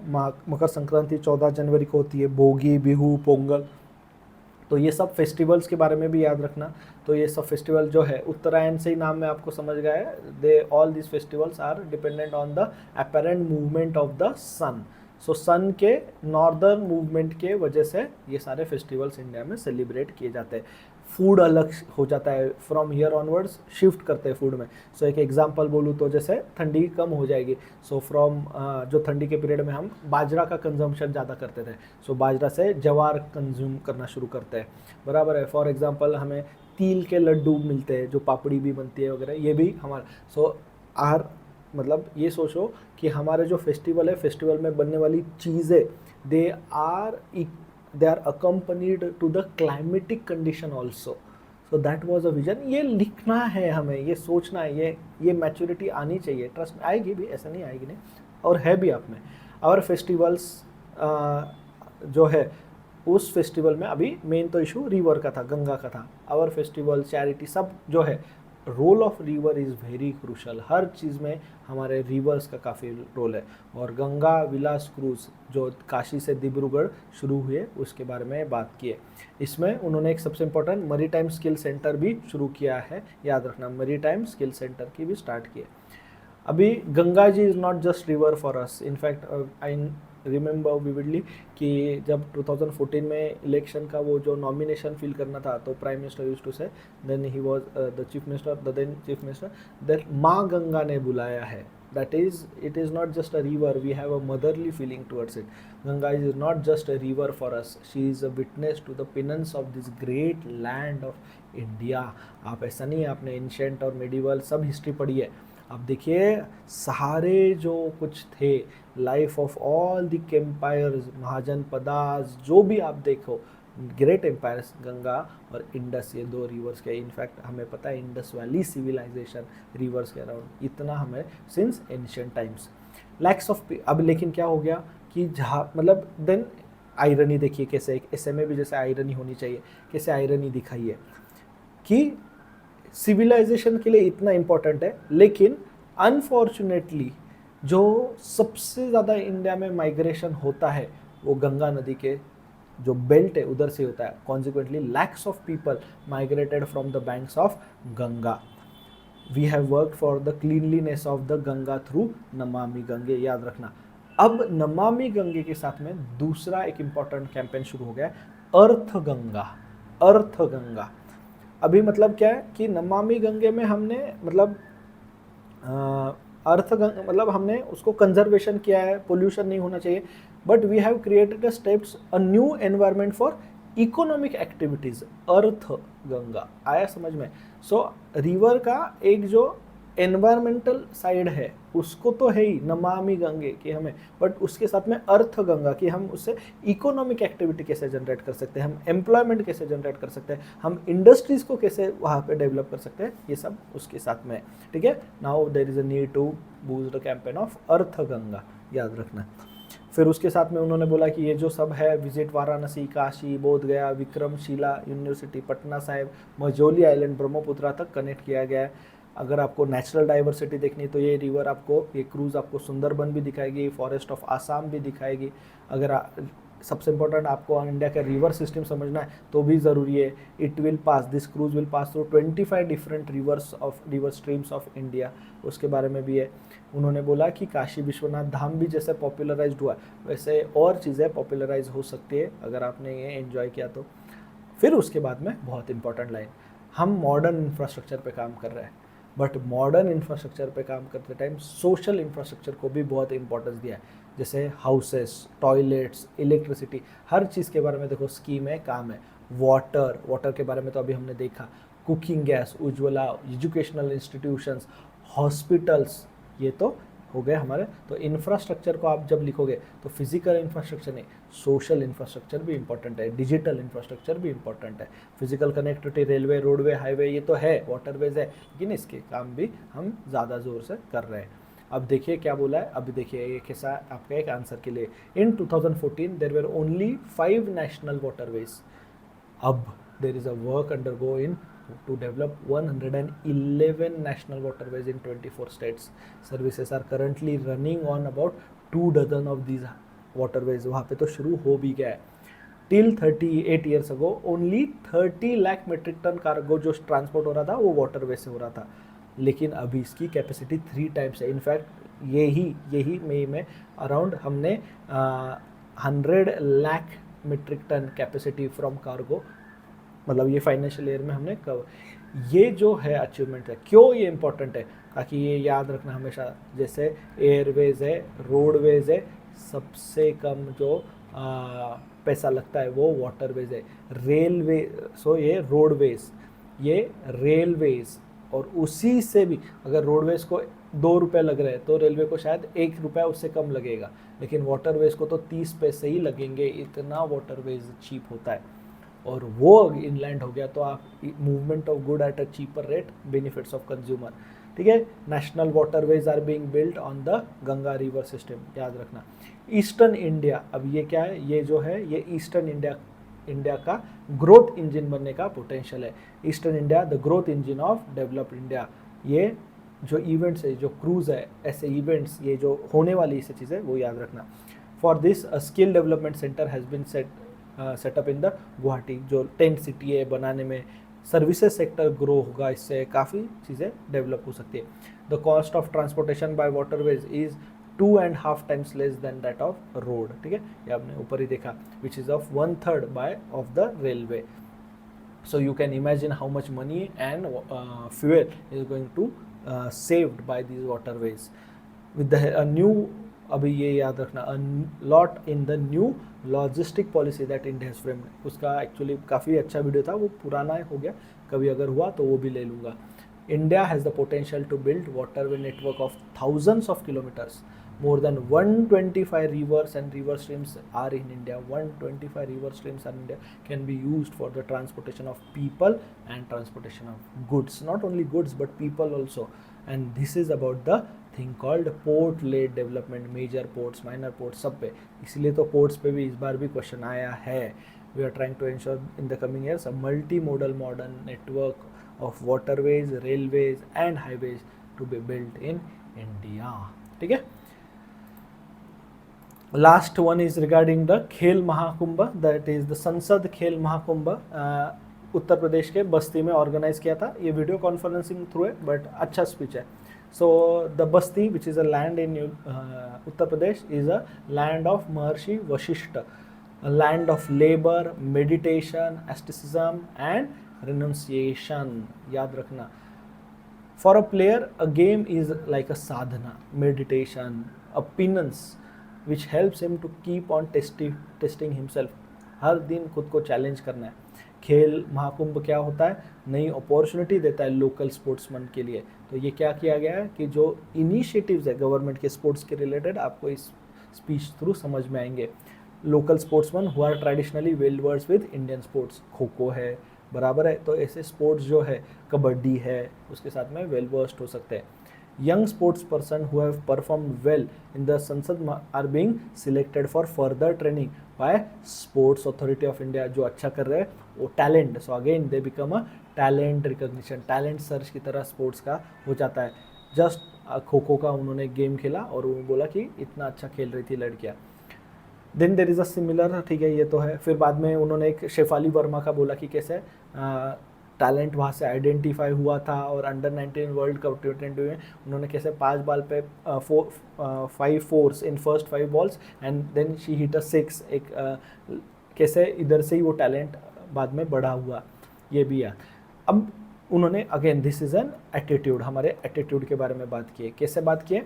मकर संक्रांति 14 जनवरी को होती है, भोगी, बिहू, पोंगल, तो ये सब फेस्टिवल्स के बारे में भी याद रखना। तो ये सब फेस्टिवल जो है, उत्तरायण से ही नाम में आपको समझ गया है, they all this festivals are dependent on the apparent movement of the sun. So sun के नॉर्दर्न मूवमेंट के वजह से ये सारे फेस्टिवल्स इंडिया में सेलिब्रेट किए जाते हैं। फूड अलग हो जाता है, फ्रॉम हियर ऑनवर्ड्स शिफ्ट करते हैं फूड में। सो एक एग्जांपल बोलूँ तो जैसे ठंडी कम हो जाएगी, सो फ्रॉम जो ठंडी के पीरियड में हम बाजरा का कंजम्पशन ज़्यादा करते थे, सो बाजरा से जवार कंज्यूम करना शुरू करते हैं, बराबर है। फॉर एग्जांपल हमें तिल के लड्डू मिलते हैं, जो पापड़ी भी बनती है वगैरह, ये भी हमारा। सो मतलब ये सोचो कि हमारे जो फेस्टिवल है, फेस्टिवल में बनने वाली चीज़ें they are accompanied to the climatic condition also. So that was a vision. ये लिखना है हमें, ये सोचना है, ये मैच्योरिटी आनी चाहिए, ट्रस्ट में आएगी भी, ऐसा नहीं आएगी नहीं, और है भी आप में। और फेस्टिवल्स जो है, उस फेस्टिवल में अभी मेन तो इशू रिवर का था, गंगा का था। आवर फेस्टिवल, चैरिटी, सब जो है, role of river is very crucial. हर चीज़ में हमारे रिवर्स का काफ़ी रोल है। और गंगा विलास क्रूज जो काशी से डिब्रूगढ़ शुरू हुए, उसके बारे में बात की है। इसमें उन्होंने एक सबसे इम्पोर्टेंट मैरीटाइम स्किल सेंटर भी शुरू किया है, याद रखना, मैरीटाइम स्किल सेंटर की भी स्टार्ट की है। अभी Ganga ji is not just river for us, in fact I remember vividly कि जब 2014 में इलेक्शन का वो जो नॉमिनेशन फिल करना था, तो prime minister used to say, then he was the chief minister, the then chief minister, that माँ गंगा ने बुलाया है। That is, it is not just a river, we have a motherly feeling towards it. Ganga is not just a river for us, she is a witness to the penance of this great land of India. आप ऐसा नहीं है, आपने एंशिएंट और मेडिवल सब हिस्ट्री पढ़ी है, अब देखिए सारे जो कुछ थे, life of all the empires, mahajanapadas, जो भी आप देखो, ग्रेट एम्पायर्स, गंगा और इंडस, ये दो रिवर्स के। इनफैक्ट हमें पता है इंडस वैली सिविलाइजेशन रिवर्स के अराउंड, इतना हमें since ancient times, lakhs of. अब लेकिन क्या हो गया कि जहाँ मतलब देन आयरनी देखिए कैसे, एक ऐसे में भी जैसे आयरनी होनी चाहिए, कैसे आयरनी दिखाई है कि सिविलाइजेशन के लिए इतना इम्पोर्टेंट है, लेकिन अनफॉर्चुनेटली जो सबसे ज़्यादा इंडिया में माइग्रेशन होता है वो गंगा नदी के जो बेल्ट है उधर से होता है। Consequently lakhs of people migrated from the banks of Ganga. We have worked for the cleanliness of the Ganga through Namami Gange, याद रखना। अब नमामि गंगे के साथ में दूसरा एक इम्पॉर्टेंट कैंपेन शुरू हो गया है, अर्थ गंगा। अर्थ गंगा अभी मतलब क्या है कि नमामि गंगे में हमने मतलब अर्थ गंगा मतलब हमने उसको कंजर्वेशन किया है, पोल्यूशन नहीं होना चाहिए, but we have created a steps a new environment for economic activities. Arth Ganga आया समझ में? सो रिवर का एक जो एनवायरमेंटल साइड है उसको तो है ही नमामि गंगे की हमें, बट उसके साथ में अर्थ गंगा की हम उससे इकोनॉमिक एक्टिविटी कैसे जनरेट कर सकते हैं, हम एम्प्लॉयमेंट कैसे जनरेट कर सकते हैं, हम इंडस्ट्रीज को कैसे वहाँ पे डेवलप कर सकते हैं, ये सब उसके साथ में। ठीक है, now there is a need to boost the campaign of Arth Ganga, याद रखना। फिर उसके साथ में उन्होंने बोला कि ये जो सब है, विजिट वाराणसी, काशी, बोध गया, विक्रमशिला यूनिवर्सिटी, पटना साहिब, मझौली आइलैंड, ब्रह्मपुत्रा तक कनेक्ट किया गया है। अगर आपको नेचुरल डाइवर्सिटी देखनी तो ये रिवर आपको, ये क्रूज़ आपको सुंदरबन भी दिखाएगी, फॉरेस्ट ऑफ आसाम भी दिखाएगी। अगर सबसे इम्पोर्टेंट आपको इंडिया का रिवर सिस्टम समझना है तो भी ज़रूरी है। It will pass, this cruise will pass through 25 different river streams of India, उसके बारे में भी है। उन्होंने बोला कि काशी विश्वनाथ धाम भी जैसे पॉपुलराइज्ड हुआ वैसे और चीज़ें पॉपुलराइज हो सकती है अगर आपने ये एंजॉय किया तो। फिर उसके बाद में बहुत इंपॉर्टेंट लाइन, हम मॉडर्न इंफ्रास्ट्रक्चर पे काम कर रहे हैं, बट मॉडर्न इंफ्रास्ट्रक्चर पे काम करते टाइम सोशल इंफ्रास्ट्रक्चर को भी बहुत इंपॉर्टेंस दिया है, जैसे हाउसेस, टॉयलेट्स, इलेक्ट्रिसिटी, हर चीज़ के बारे में देखो स्कीम है, काम है। वाटर के बारे में तो अभी हमने देखा, cooking gas, Ujjwala, educational institutions, hospitals, ये तो हो गए हमारे। तो इंफ्रास्ट्रक्चर को आप जब लिखोगे तो फिजिकल इंफ्रास्ट्रक्चर नहीं, सोशल इंफ्रास्ट्रक्चर भी इंपॉर्टेंट है, डिजिटल इंफ्रास्ट्रक्चर भी इंपॉर्टेंट है। Physical connectivity, railway, roadway, highway, ये तो है, वाटरवेज है, लेकिन इसके काम भी हम ज़्यादा ज़ोर से कर रहे हैं। अब देखिए क्या बोला है, अभी देखिए ये कैसा आपका एक आंसर के लिए। इन 2014 देर वर ओनली 5 नेशनल वाटरवेज, अब there is a work undergo in to develop 111 national waterways in 24 states. Services are currently running on about 2 dozen of these waterways. वहाँ पे तो शुरू हो भी गया है। Till 38 years ago only 30 lakh metric tonne cargo जो ट्रांसपोर्ट हो रहा था वो वाटरवे से हो रहा था, लेकिन अभी इसकी कैपेसिटी 3 टाइम्स है। इनफैक्ट यही मई में अराउंड हमने 100 lakh metric tonne capacity from cargo, मतलब ये फाइनेंशियल ईयर में हमने कवर। ये जो है अचीवमेंट है, क्यों ये इंपॉर्टेंट है, ताकि ये याद रखना हमेशा, जैसे एयरवेज है, रोडवेज है, सबसे कम जो पैसा लगता है वो वाटरवेज है। रेलवे, सो ये रोडवेज, ये रेलवेज, और उसी से भी अगर रोडवेज को 2 रुपये लग रहे हैं तो रेलवे को शायद 1 रुपया उससे कम लगेगा, लेकिन वाटरवेज को तो 30 पैसे ही लगेंगे, इतना वाटरवेज चीप होता है। और वो इनलैंड हो गया तो आप movement of good at a cheaper rate, benefits of consumer, ठीक है। National waterways are being built on the Ganga river system, याद रखना। ईस्टर्न इंडिया, अब ये क्या है, ये जो है ये ईस्टर्न इंडिया का ग्रोथ इंजन बनने का पोटेंशियल है। Eastern India the growth engine of developed India. ये जो इवेंट्स है, जो क्रूज है, ऐसे इवेंट्स, ये जो होने वाली ऐसी चीज़ें वो याद रखना। For this a skill development centre has been setup in the Guwahati, जो टेंट सिटी है बनाने में, सर्विसेज सेक्टर ग्रो होगा, इससे काफ़ी चीज़ें डेवलप हो सकती है। The cost of transportation by waterways is 2.5 times less than that of road, ठीक है, ये आपने ऊपर ही देखा, which is of 1/3 by of the railway. So you can imagine how much money and fuel is going to saved by these waterways. With the new, अभी ये याद रखना, a lot in the new logistic policy that India has framed. उसका एक्चुअली काफ़ी अच्छा वीडियो था, वो पुराना हो गया, कभी अगर हुआ तो वो भी ले लूँगा। India has the potential to build waterway network of thousands of kilometers. More than 125 rivers and river streams are in India. 125 river streams are in India, can be used for the transportation of people and transportation of goods. Not only goods but people also. And this is about the thing called port led development, major ports, minor ports, सब पे। इसीलिए तो ports पे भी इस बार भी क्वेश्चन आया है। We are trying to ensure in the coming years a multimodal modern network of waterways, railways and highways to be built in India, ठीक है। Last one is regarding the खेल महाकुंभ, that is the संसद खेल महाकुंभ, उत्तर प्रदेश के बस्ती में ऑर्गेनाइज किया था। ये वीडियो कॉन्फ्रेंसिंग थ्रू है बट अच्छा स्पीच है। So the Basti which is a land in Uttar Pradesh is a land of Maharshi Vashishtha, land of labour, meditation, asceticism and renunciation, याद रखना। For a player a game is like a sadhana, meditation, a penance which helps him to keep on testing himself. हर दिन खुद को चैलेंज करना है। खेल महाकुंभ क्या होता है, नई अपॉर्चुनिटी देता है लोकल स्पोर्ट्समैन के लिए। तो ये क्या किया गया है कि जो इनिशिएटिव्स है गवर्नमेंट के स्पोर्ट्स के रिलेटेड, आपको इस स्पीच थ्रू समझ में आएंगे। Local sportsman who are traditionally well versed with Indian sports, kho kho है, बराबर है, तो ऐसे स्पोर्ट्स जो है, कबड्डी है, उसके साथ में वेल वर्स्ड हो सकते हैं। Young sports person who have performed well in the Sansad are being selected for further training by Sports Authority of India. जो अच्छा कर रहे हैं वो talent, so again they become a talent recognition, talent search की तरह स्पोर्ट्स का हो जाता है। जस्ट खो खो का उन्होंने गेम खेला और वो बोला कि इतना अच्छा खेल रही थी लड़कियाँ। Then there is a similar, ठीक है, ये तो है। फिर बाद में उन्होंने एक शेफाली वर्मा का बोला कि कैसे टैलेंट वहाँ से आइडेंटिफाई हुआ था, और अंडर 19 वर्ल्ड कप T20 में उन्होंने कैसे 5 बॉल पे 5 fours in first 5 balls and then she hit a 6, एक कैसे इधर से ही वो टैलेंट बाद में बढ़ा हुआ, ये भी याद। अब उन्होंने again this is an attitude, हमारे एटीट्यूड के बारे में बात किए। कैसे बात किए,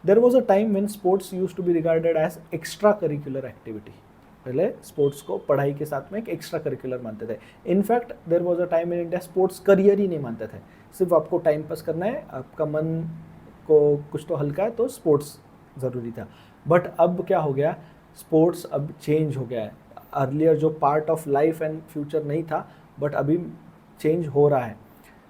there was a time when sports used to be regarded as extra curricular activity. पहले स्पोर्ट्स को पढ़ाई के साथ में एक एक्स्ट्रा करिकुलर मानते थे। In fact there was a time in India sports career ही नहीं मानते थे, सिर्फ आपको टाइम पास करना है, आपका मन को कुछ तो हल्का है तो स्पोर्ट्स ज़रूरी था। बट अब क्या हो गया, स्पोर्ट्स अब चेंज हो गया है। अर्लियर जो part of life and future नहीं था, बट अभी चेंज हो रहा है।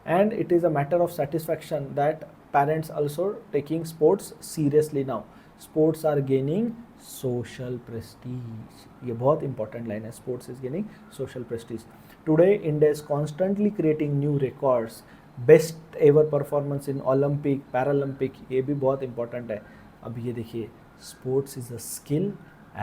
And it is a matter of satisfaction that parents also taking sports seriously now. Sports are gaining social prestige. ये बहुत important line है, sports is gaining social prestige. Today India is constantly creating new records. Best ever performance in Olympic, Paralympic, ये भी बहुत important है. अब ये देखिए, sports is a skill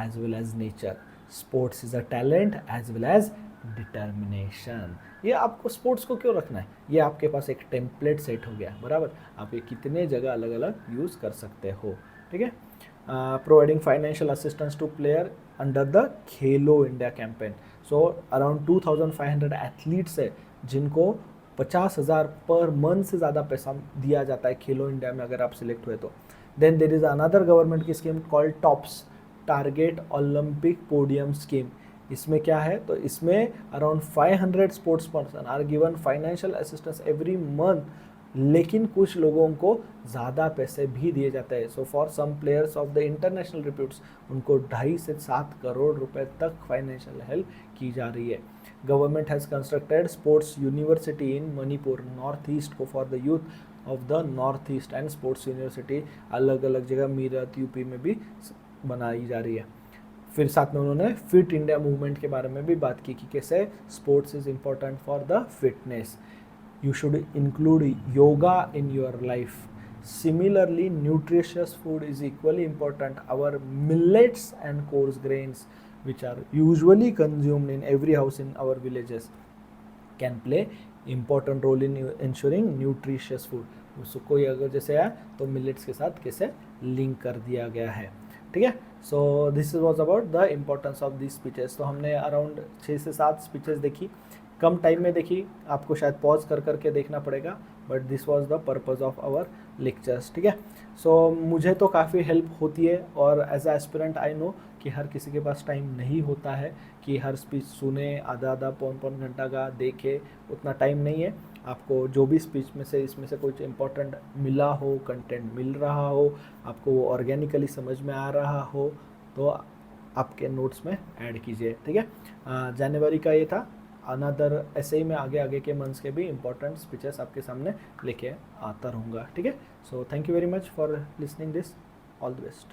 as well as nature. Sports is a talent as well as determination. ये आपको स्पोर्ट्स को क्यों रखना है, ये आपके पास एक टेम्पलेट सेट हो गया, बराबर. आप ये कितने जगह अलग अलग यूज़ कर सकते हो, ठीक है. Providing financial assistance to player under the Khelo India campaign. So around 2500 athletes है जिनको 50,000 पर मंथ से ज़्यादा पैसा दिया जाता है खेलो इंडिया में अगर आप सिलेक्ट हुए तो. Then there is another government की scheme called TOPS, target olympic podium scheme. इसमें क्या है, तो इसमें around 500 sports person are given financial assistance every month, लेकिन कुछ लोगों को ज़्यादा पैसे भी दिए जाते हैं. So for some players of the international reputes उनको 2.5 से 7 करोड़ रुपए तक फाइनेंशियल हेल्प की जा रही है. Government has constructed sports university in Manipur north east को for the youth of the north east, and sports university अलग अलग जगह मीरत यूपी में भी बनाई जा रही है. फिर साथ में उन्होंने फिट इंडिया मूवमेंट के बारे में भी बात की कि कैसे sports is important for the fitness. You should include yoga in your life. Similarly nutritious food is equally important. Our millets and coarse grains which are usually consumed in every house in our villages can play important role in ensuring nutritious food. उसको कोई अगर जैसे है तो मिलेट्स के साथ कैसे लिंक कर दिया गया है, ठीक है. So this was about the importance of this speeches. तो हमने अराउंड 6 से 7 स्पीचेस देखी, कम टाइम में देखी, आपको शायद पॉज कर करके देखना पड़ेगा, but this was the purpose of our lectures, ठीक है. सो मुझे तो काफ़ी हेल्प होती है, और as a aspirant I know कि हर किसी के पास टाइम नहीं होता है कि हर स्पीच सुने, आधा आधा पौन घंटा का देखे, उतना टाइम नहीं है. आपको जो भी स्पीच में से इसमें से कुछ इम्पोर्टेंट मिला हो, कंटेंट मिल रहा हो, आपको वो ऑर्गेनिकली समझ में आ रहा हो, तो आपके नोट्स में ऐड कीजिए, ठीक है. जनवरी का ये था. अनदर ऐसे ही मैं आगे आगे के मंथ्स के भी इम्पोर्टेंट स्पीचेस आपके सामने लेके आता रहूँगा, ठीक है. So thank you very much for listening this. All the best.